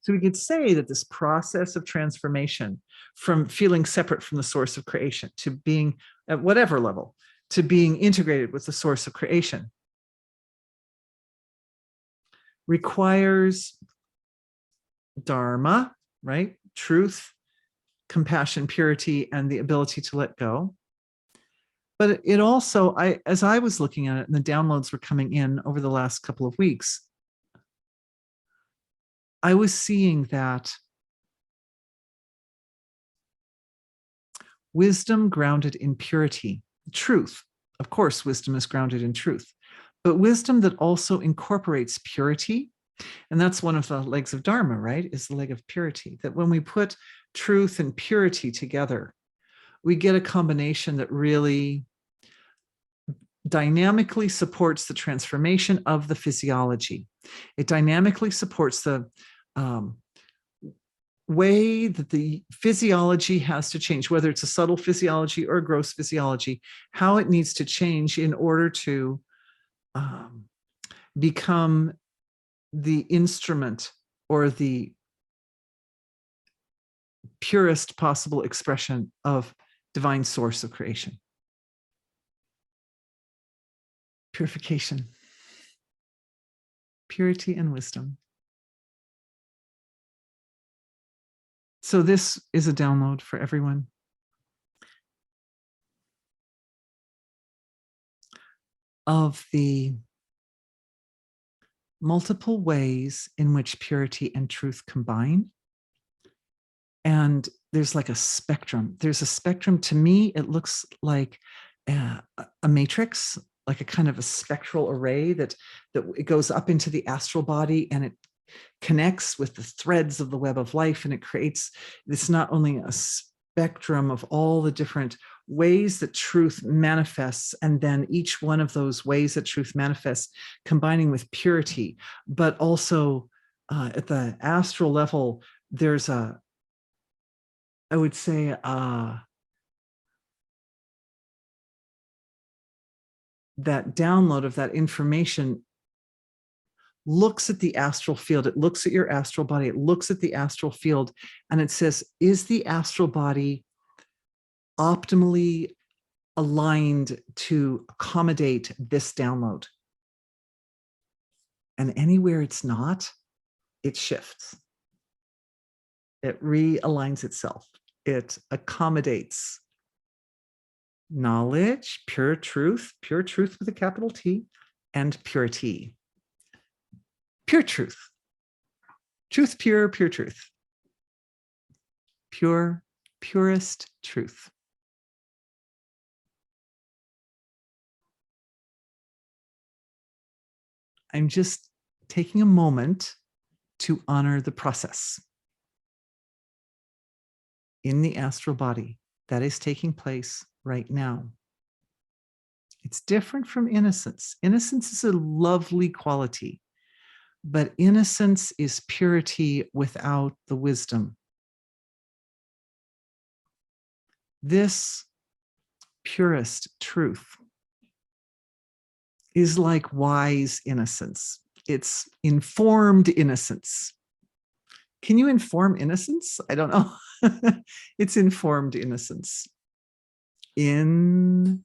So we could say that this process of transformation from feeling separate from the source of creation to being at whatever level, to being integrated with the source of creation, requires dharma, right? Truth, compassion, purity, and the ability to let go. But it also, as I was looking at it and the downloads were coming in over the last couple of weeks, I was seeing that wisdom grounded in purity, truth, of course, wisdom is grounded in truth, but wisdom that also incorporates purity. And that's one of the legs of Dharma, right? Is the leg of purity, that when we put truth and purity together, we get a combination that really dynamically supports the transformation of the physiology. It dynamically supports the way that the physiology has to change, whether it's a subtle physiology or a gross physiology, how it needs to change in order to become the instrument or the purest possible expression of divine source of creation. Purification, purity, and wisdom. So this is a download for everyone. Of the multiple ways in which purity and truth combine. And there's like a spectrum. There's a spectrum. To me, it looks like a matrix, like a kind of a spectral array that it goes up into the astral body, and it connects with the threads of the web of life, and it creates this not only a spectrum of all the different ways that truth manifests, and then each one of those ways that truth manifests combining with purity, but also at the astral level, there's I would say, that download of that information looks at the astral field, it looks at your astral body, it looks at the astral field, and it says, is the astral body optimally aligned to accommodate this download? And anywhere it's not, it shifts. It realigns itself. It accommodates knowledge, pure truth with a capital T, and purity. Pure truth. Truth pure, pure truth. Pure, purest truth. I'm just taking a moment to honor the process in the astral body that is taking place right now. It's different from innocence. Innocence is a lovely quality, but innocence is purity without the wisdom. This purest truth is like wise innocence. It's informed innocence. Can you inform innocence? I don't know. It's informed innocence. Informed.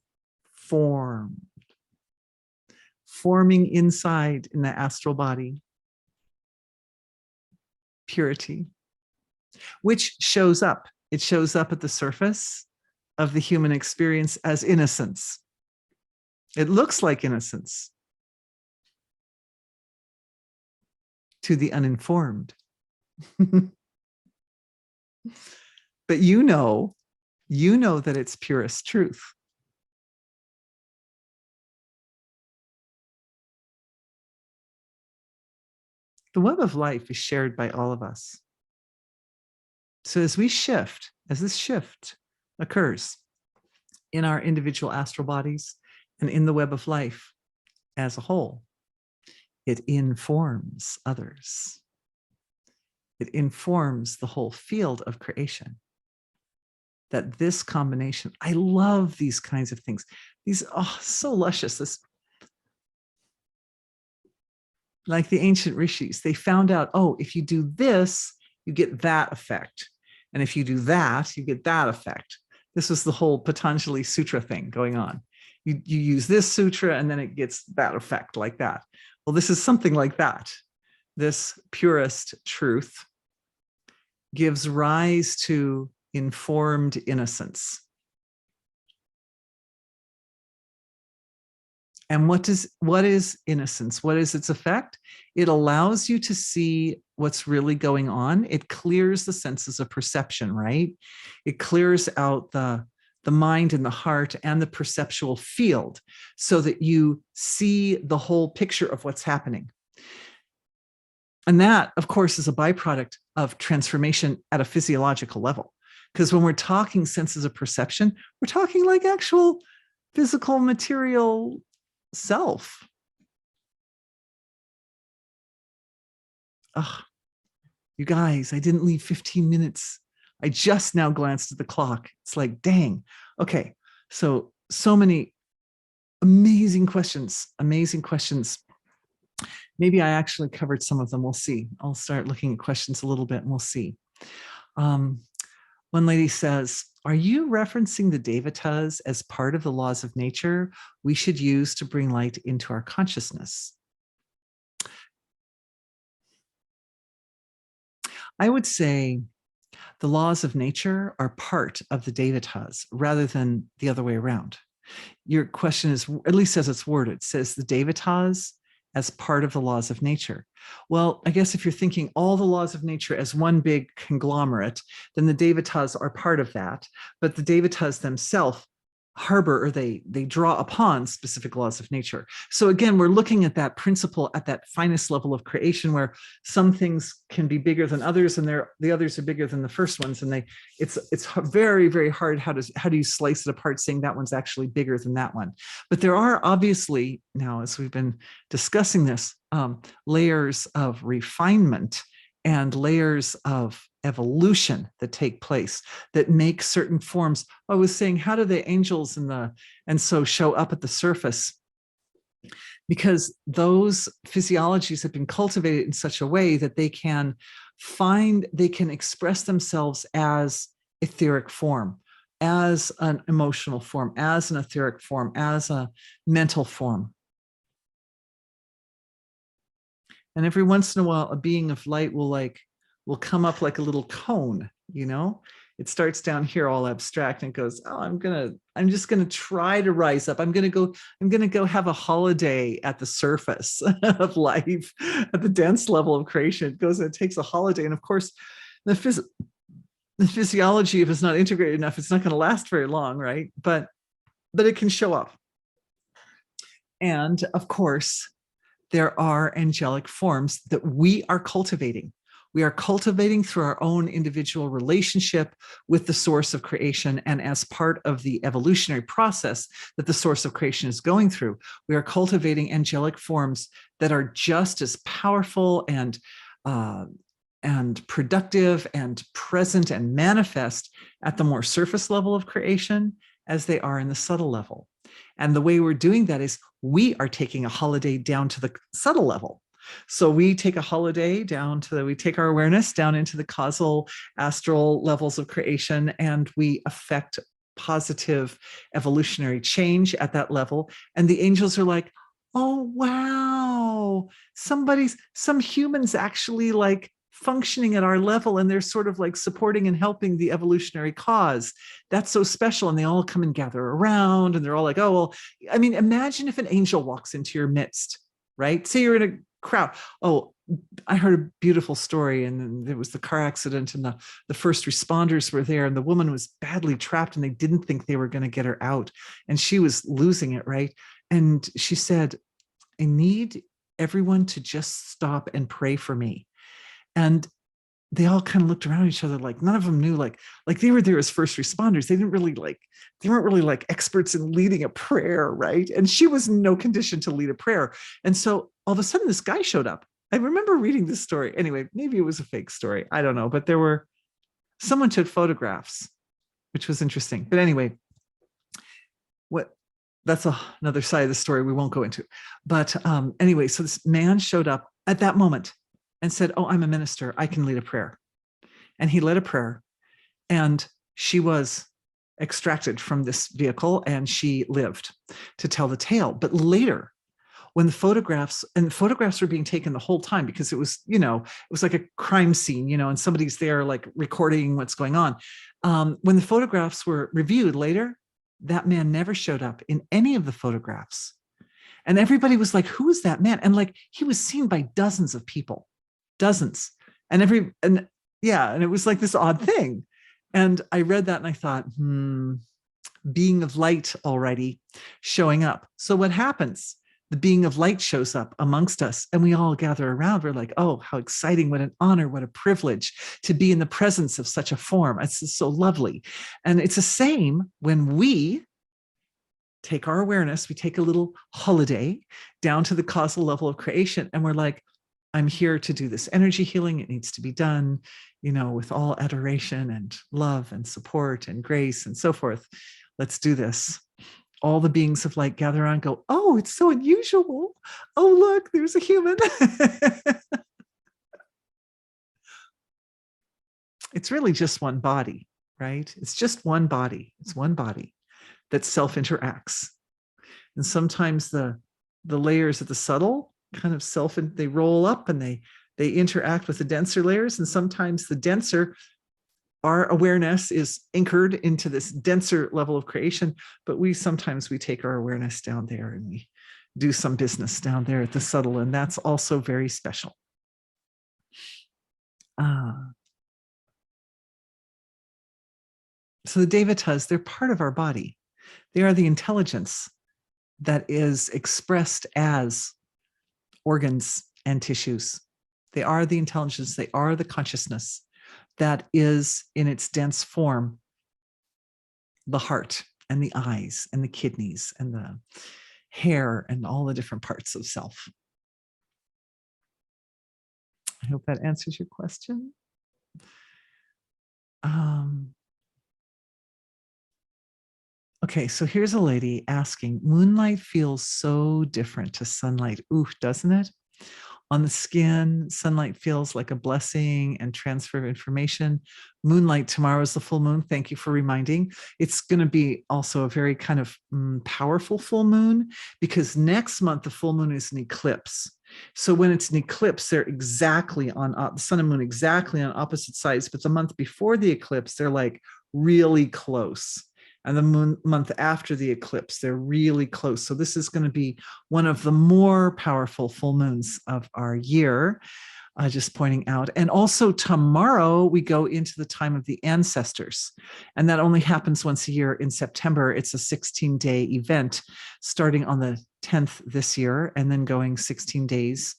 Forming inside in the astral body. Purity. Which shows up. It shows up at the surface of the human experience as innocence. It looks like innocence to the uninformed. But you know that it's purest truth. The web of life is shared by all of us. So as we shift, as this shift occurs in our individual astral bodies and in the web of life as a whole, it informs others. It informs the whole field of creation. That this combination, I love these kinds of things. These are so luscious. This, like the ancient rishis, they found out, oh, if you do this, you get that effect. And if you do that, you get that effect. This was the whole Patanjali Sutra thing going on. You use this sutra and then it gets that effect like that. Well, this is something like that. This purest truth gives rise to informed innocence. And what is innocence? What is its effect? It allows you to see what's really going on. It clears the senses of perception, right? It clears out the mind and the heart and the perceptual field so that you see the whole picture of what's happening. And that, of course, is a byproduct of transformation at a physiological level. Because when we're talking senses of perception, we're talking like actual physical material self. Oh, you guys, I didn't leave 15 minutes. I just now glanced at the clock. It's like, dang. Okay, so many amazing questions, amazing questions. Maybe I actually covered some of them. We'll see. I'll start looking at questions a little bit and we'll see. One lady says, are you referencing the Devatas as part of the laws of nature we should use to bring light into our consciousness? I would say the laws of nature are part of the Devatas rather than the other way around. Your question is, at least as it's worded, it says the Devatas as part of the laws of nature. Well, I guess if you're thinking all the laws of nature as one big conglomerate, then the Devatas are part of that. But the Devatas themselves harbor, or they draw upon specific laws of nature. So again, we're looking at that principle at that finest level of creation, where some things can be bigger than others, and the others are bigger than the first ones, and it's very, very hard. How do you slice it apart, saying that one's actually bigger than that one? But there are obviously, now as we've been discussing this, layers of refinement and layers of evolution that take place that make certain forms. I was saying, how do the angels and so show up at the surface? Because those physiologies have been cultivated in such a way that they can express themselves as etheric form, as an emotional form, as an etheric form, as a mental form. And every once in a while, a being of light will come up like a little cone, you know? It starts down here all abstract and goes, oh, I'm just gonna try to rise up. I'm gonna go have a holiday at the surface of life, at the dense level of creation. It goes and it takes a holiday. And of course, the physiology, if it's not integrated enough, it's not gonna last very long, right? But it can show up. And of course, there are angelic forms that we are cultivating. We are cultivating through our own individual relationship with the source of creation, and as part of the evolutionary process that the source of creation is going through, we are cultivating angelic forms that are just as powerful and productive and present and manifest at the more surface level of creation as they are in the subtle level. And the way we're doing that is we are taking a holiday down to the subtle level. So we take a holiday we take our awareness down into the causal astral levels of creation, and we affect positive evolutionary change at that level. And the angels are like, oh, wow, some humans actually like functioning at our level, and they're sort of like supporting and helping the evolutionary cause. That's so special. And they all come and gather around, and they're all like, oh, well, I mean, imagine if an angel walks into your midst, right? Say you're in a crowd. Oh, I heard a beautiful story, and then there was the car accident, and the first responders were there, and the woman was badly trapped, and they didn't think they were going to get her out, and she was losing it, right? And she said, I need everyone to just stop and pray for me. And they all kind of looked around at each other, like none of them knew, like they were there as first responders. They weren't really like experts in leading a prayer, right? And she was in no condition to lead a prayer. And so all of a sudden this guy showed up. I remember reading this story. Anyway, maybe it was a fake story. I don't know, but someone took photographs, which was interesting. But anyway, that's another side of the story we won't go into. But anyway, so this man showed up at that moment and said, oh, I'm a minister, I can lead a prayer. And he led a prayer, and she was extracted from this vehicle, and she lived to tell the tale. But later, when the photographs were being taken the whole time, because it was like a crime scene, and somebody's there like recording what's going on. When the photographs were reviewed later, that man never showed up in any of the photographs. And everybody was like, who is that man? And like, he was seen by dozens of people. Dozens. And it was like this odd thing. And I read that and I thought, being of light already showing up. So what happens? The being of light shows up amongst us, and we all gather around. We're like, oh, how exciting, what an honor, what a privilege to be in the presence of such a form. It's so lovely. And it's the same when we take our awareness, we take a little holiday down to the causal level of creation, and we're like, I'm here to do this energy healing. It needs to be done, with all adoration and love and support and grace and so forth. Let's do this. All the beings of light gather around and go, oh, it's so unusual. Oh, look, there's a human. It's really just one body, right? It's just one body. It's one body that self-interacts. And sometimes the layers of the subtle kind of they roll up and they interact with the denser layers. And sometimes the denser, our awareness is anchored into this denser level of creation, but sometimes we take our awareness down there and we do some business down there at the subtle, and that's also very special. So the Devatas, they're part of our body. They are the intelligence that is expressed as organs and tissues. They are the intelligence, they are the consciousness that is in its dense form, the heart and the eyes and the kidneys and the hair and all the different parts of self. I hope that answers your question. Okay, so here's a lady asking, moonlight feels so different to sunlight. Ooh, doesn't it? On the skin, sunlight feels like a blessing and transfer of information. Moonlight, tomorrow is the full moon. Thank you for reminding. It's going to be also a very kind of powerful full moon, because next month the full moon is an eclipse. So when it's an eclipse, they're exactly on the sun and moon exactly on opposite sides. But the month before the eclipse, they're like really close. And the month after the eclipse, they're really close. So this is going to be one of the more powerful full moons of our year, just pointing out. And also tomorrow we go into the time of the ancestors. And that only happens once a year in September. It's a 16-day event starting on the 10th this year and then going 16 days.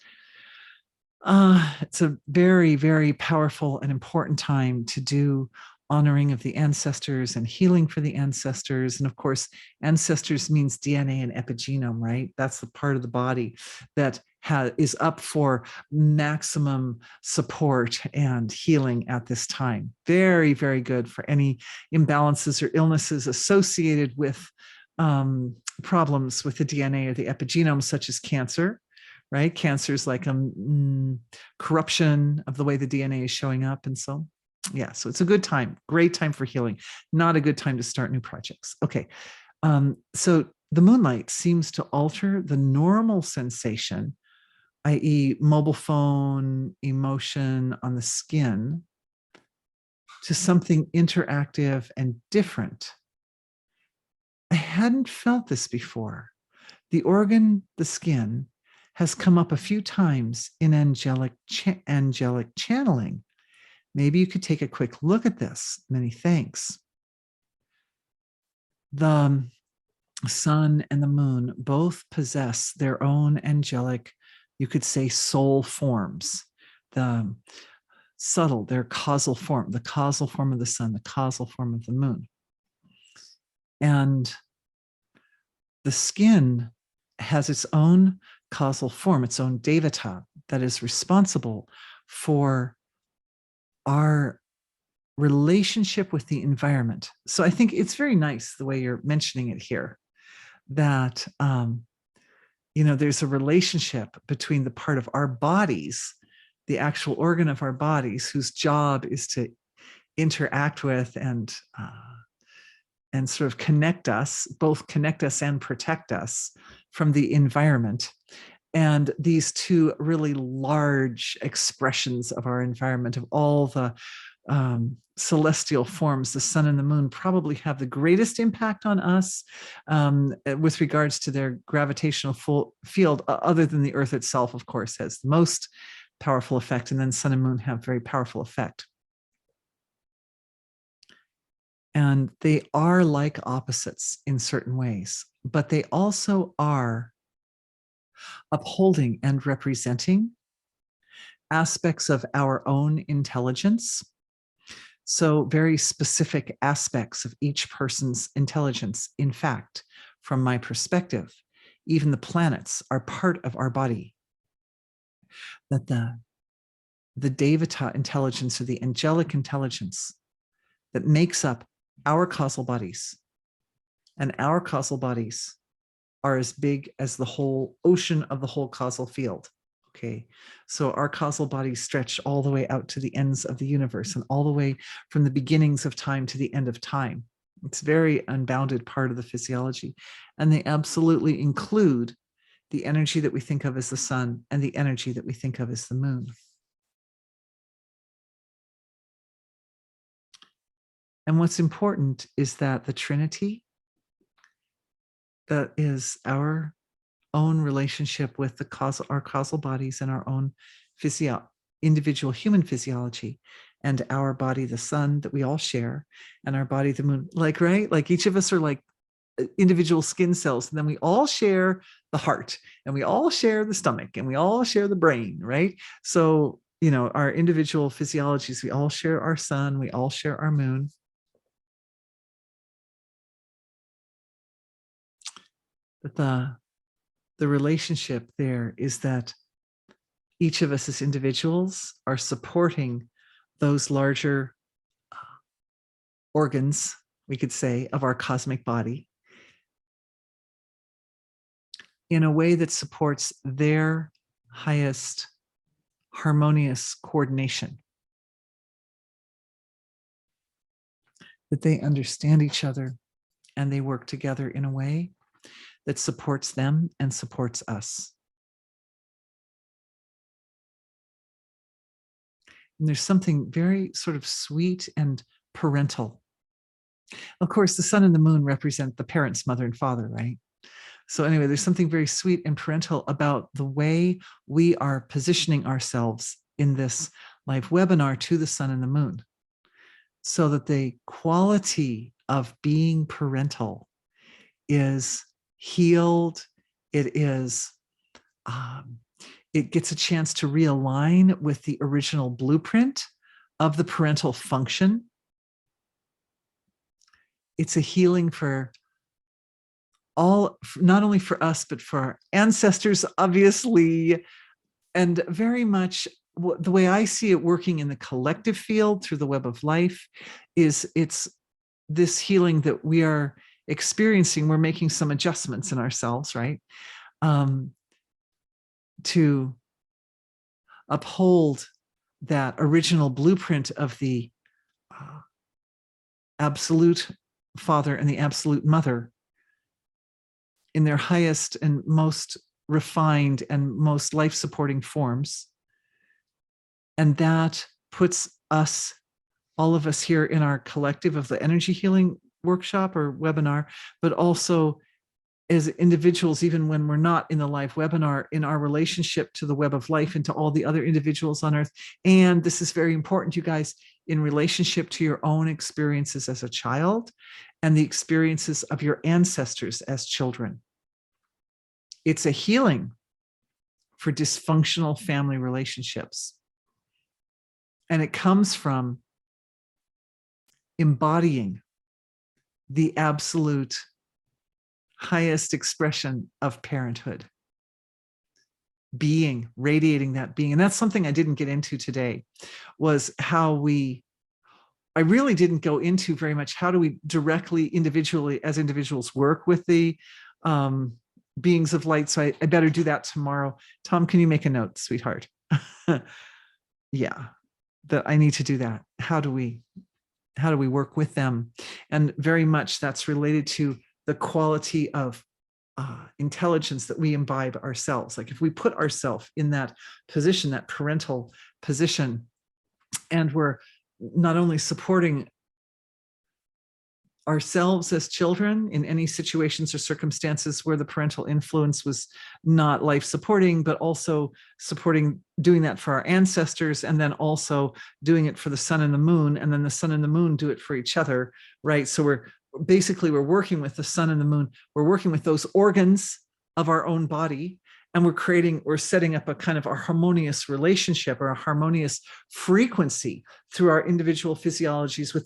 It's a very, very powerful and important time to do honoring of the ancestors and healing for the ancestors. And of course, ancestors means DNA and epigenome, right? That's the part of the body that is up for maximum support and healing at this time. Very, very good for any imbalances or illnesses associated with problems with the DNA or the epigenome, such as cancer, right? Cancer is like a corruption of the way the DNA is showing up. And so yeah, so it's a good time, great time for healing, not a good time to start new projects. Okay, so the moonlight seems to alter the normal sensation, i.e. mobile phone emotion on the skin, to something interactive and different. I hadn't felt this before. The organ, the skin, has come up a few times in angelic channeling. Maybe you could take a quick look at this. Many thanks. The sun and the moon both possess their own angelic, you could say, soul forms. The subtle, their causal form, the causal form of the sun, the causal form of the moon. And the skin has its own causal form, its own Devata, that is responsible for our relationship with the environment. So I think it's very nice the way you're mentioning it here, that there's a relationship between the part of our bodies, the actual organ of our bodies, whose job is to interact with and sort of connect us, both connect us and protect us from the environment. And these two really large expressions of our environment, of all the celestial forms, the sun and the moon, probably have the greatest impact on us with regards to their gravitational field, other than the Earth itself, of course, has the most powerful effect. And then sun and moon have very powerful effect. And they are like opposites in certain ways, but they also are upholding and representing aspects of our intelligence intelligence. So very specific aspects of each person's intelligence. In fact, from my perspective, even the planets are part of our body. That the Devata intelligence, or the angelic intelligence that makes up our causal bodies, and our causal bodies are as big as the whole ocean of the whole causal field. Okay, so our causal bodies stretch all the way out to the ends of the universe, and all the way from the beginnings of time to the end of time. It's a very unbounded part of the physiology. And they absolutely include the energy that we think of as the sun and the energy that we think of as the moon. And what's important is that the Trinity, that is our own relationship with our causal bodies and our own individual human physiology, and our body, the sun, that we all share, and our body, the moon, like, right? Like each of us are like individual skin cells, and then we all share the heart, and we all share the stomach, and we all share the brain, right? So, our individual physiologies, we all share our sun, we all share our moon. But the relationship there is that each of us as individuals are supporting those larger organs, we could say, of our cosmic body in a way that supports their highest harmonious coordination. That they understand each other and they work together in a way that supports them and supports us. And there's something very sort of sweet and parental. Of course, the sun and the moon represent the parents, mother and father, right? So anyway, there's something very sweet and parental about the way we are positioning ourselves in this live webinar to the sun and the moon, so that the quality of being parental is healed. It is, it gets a chance to realign with the original blueprint of the parental function. It's a healing for all, not only for us, but for our ancestors, obviously, and very much the way I see it working in the collective field through the web of life is it's this healing that we are experiencing. We're making some adjustments in ourselves, right? To uphold that original blueprint of the absolute father and the absolute mother in their highest and most refined and most life-supporting forms. And that puts us, all of us here in our collective of the energy healing workshop or webinar, but also as individuals, even when we're not in the live webinar, in our relationship to the web of life and to all the other individuals on earth. And this is very important, you guys, in relationship to your own experiences as a child and the experiences of your ancestors as children. It's a healing for dysfunctional family relationships. And it comes from embodying the absolute highest expression of parenthood, being, radiating that being. And that's something I didn't get into today, was how I really didn't go into very much, how do we directly, individually, as individuals, work with the beings of light. So I better do that tomorrow. Tom, can you make a note, sweetheart? Yeah, that I need to do that. How do we work with them? And very much that's related to the quality of intelligence that we imbibe ourselves. Like if we put ourselves in that position, that parental position, and we're not only supporting ourselves as children in any situations or circumstances where the parental influence was not life supporting, but also supporting, doing that for our ancestors, and then also doing it for the sun and the moon, and then the sun and the moon do it for each other, right? So we're working with the sun and the moon. We're working with those organs of our own body, and we're setting up a kind of a harmonious relationship or a harmonious frequency through our individual physiologies with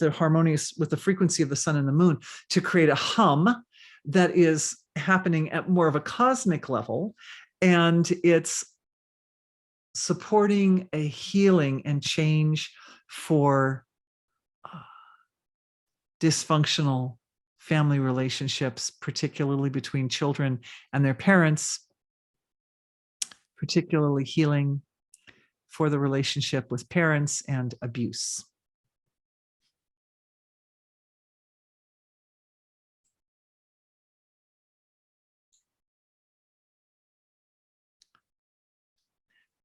the frequency of the sun and the moon to create a hum that is happening at more of a cosmic level. And it's supporting a healing and change for dysfunctional family relationships, particularly between children and their parents, particularly healing for the relationship with parents and abuse.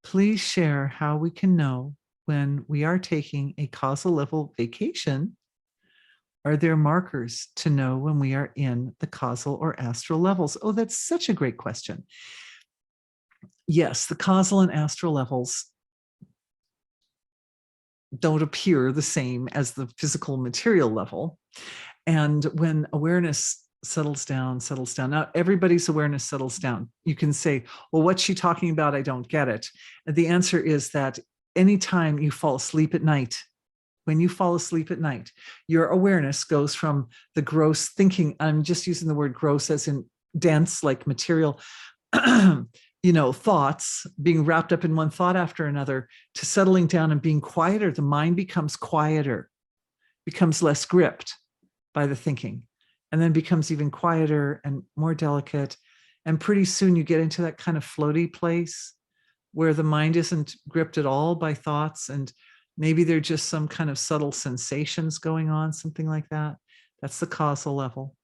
Please share how we can know when we are taking a causal level vacation. Are there markers to know when we are in the causal or astral levels? Oh, that's such a great question. Yes, the causal and astral levels don't appear the same as the physical material level. And when awareness settles down, settles down. Now, everybody's awareness settles down. You can say, well, what's she talking about? I don't get it. And the answer is that anytime you fall asleep at night, when you fall asleep at night, your awareness goes from the gross thinking, I'm just using the word gross as in dense, like material, thoughts, being wrapped up in one thought after another, to settling down and being quieter. The mind becomes quieter, becomes less gripped by the thinking, and then becomes even quieter and more delicate. And pretty soon you get into that kind of floaty place where the mind isn't gripped at all by thoughts, and maybe they're just some kind of subtle sensations going on, something like that. That's the causal level.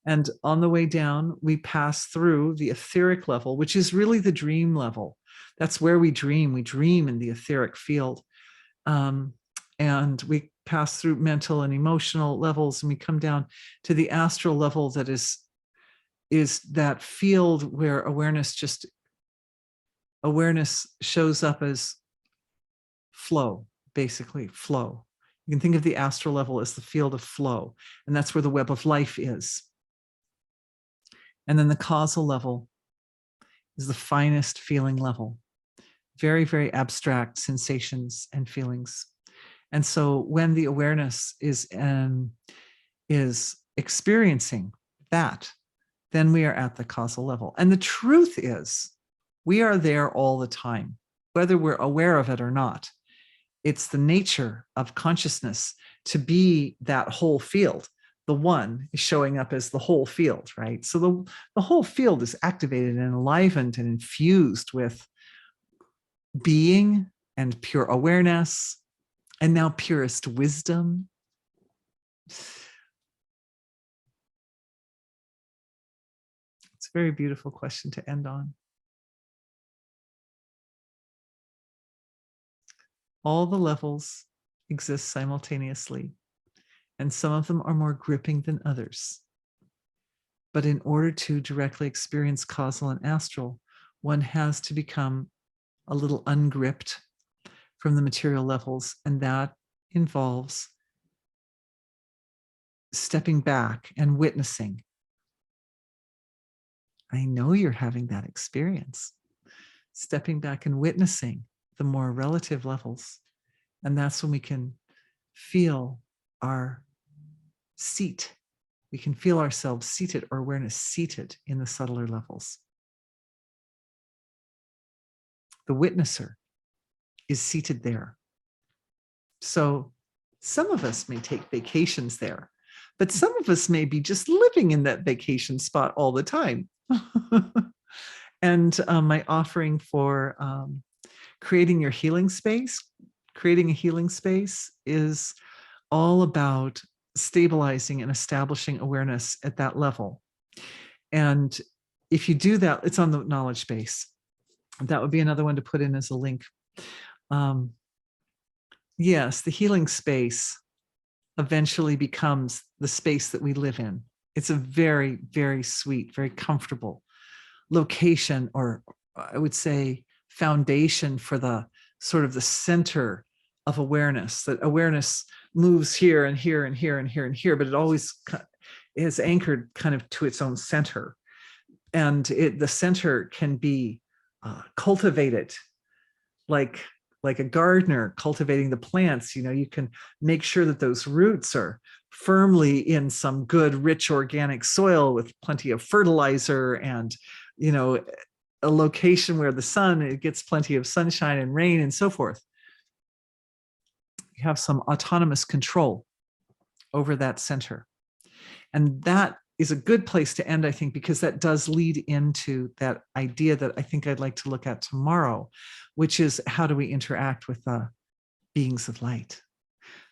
And on the way down, we pass through the etheric level, which is really the dream level. That's where we dream. We dream in the etheric field. And we pass through mental and emotional levels, and we come down to the astral level that is that field where awareness shows up as flow, basically flow. You can think of the astral level as the field of flow, and that's where the web of life is. And then the causal level is the finest feeling level, very, very abstract sensations and feelings. And so when the awareness is experiencing that, then we are at the causal level. And the truth is, we are there all the time, whether we're aware of it or not. It's the nature of consciousness to be that whole field. The one is showing up as the whole field, right? So the whole field is activated and enlivened and infused with being and pure awareness, and now purest wisdom. It's a very beautiful question to end on. All the levels exist simultaneously, and some of them are more gripping than others. But in order to directly experience causal and astral, one has to become a little ungripped from the material levels, and that involves stepping back and witnessing. I know you're having that experience. Stepping back and witnessing the more relative levels. And that's when we can feel our seat. We can feel ourselves seated, or awareness seated in the subtler levels. The witnesser is seated there. So some of us may take vacations there, but some of us may be just living in that vacation spot all the time. And my offering for creating a healing space is all about stabilizing and establishing awareness at that level. And if you do that, it's on the knowledge base. That would be another one to put in as a link. Yes, the healing space eventually becomes the space that we live in. It's a very, very sweet, very comfortable location, or I would say foundation for the sort of the center of awareness. That awareness moves here and here and here and here and here, but it always is anchored kind of to its own center. And the center can be cultivated like a gardener cultivating the plants. You can make sure that those roots are firmly in some good, rich organic soil with plenty of fertilizer, and a location where it gets plenty of sunshine and rain and so forth. You have some autonomous control over that center. And that is a good place to end, I think, because that does lead into that idea that I think I'd like to look at tomorrow, which is how do we interact with the beings of light?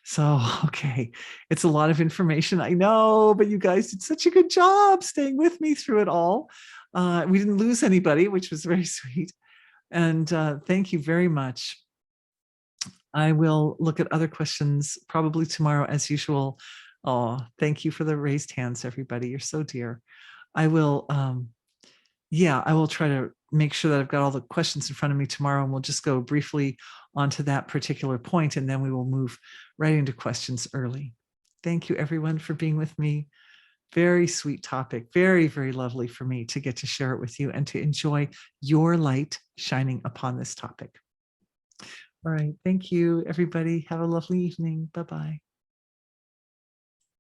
So, okay, it's a lot of information, I know, but you guys did such a good job staying with me through it all. We didn't lose anybody, which was very sweet. And thank you very much. I will look at other questions probably tomorrow as usual. Oh, thank you for the raised hands, everybody. You're so dear. I will, I will try to make sure that I've got all the questions in front of me tomorrow, and we'll just go briefly onto that particular point, and then we will move right into questions early. Thank you, everyone, for being with me. Very sweet topic. Very, very lovely for me to get to share it with you and to enjoy your light shining upon this topic. All right. Thank you, everybody. Have a lovely evening. Bye-bye.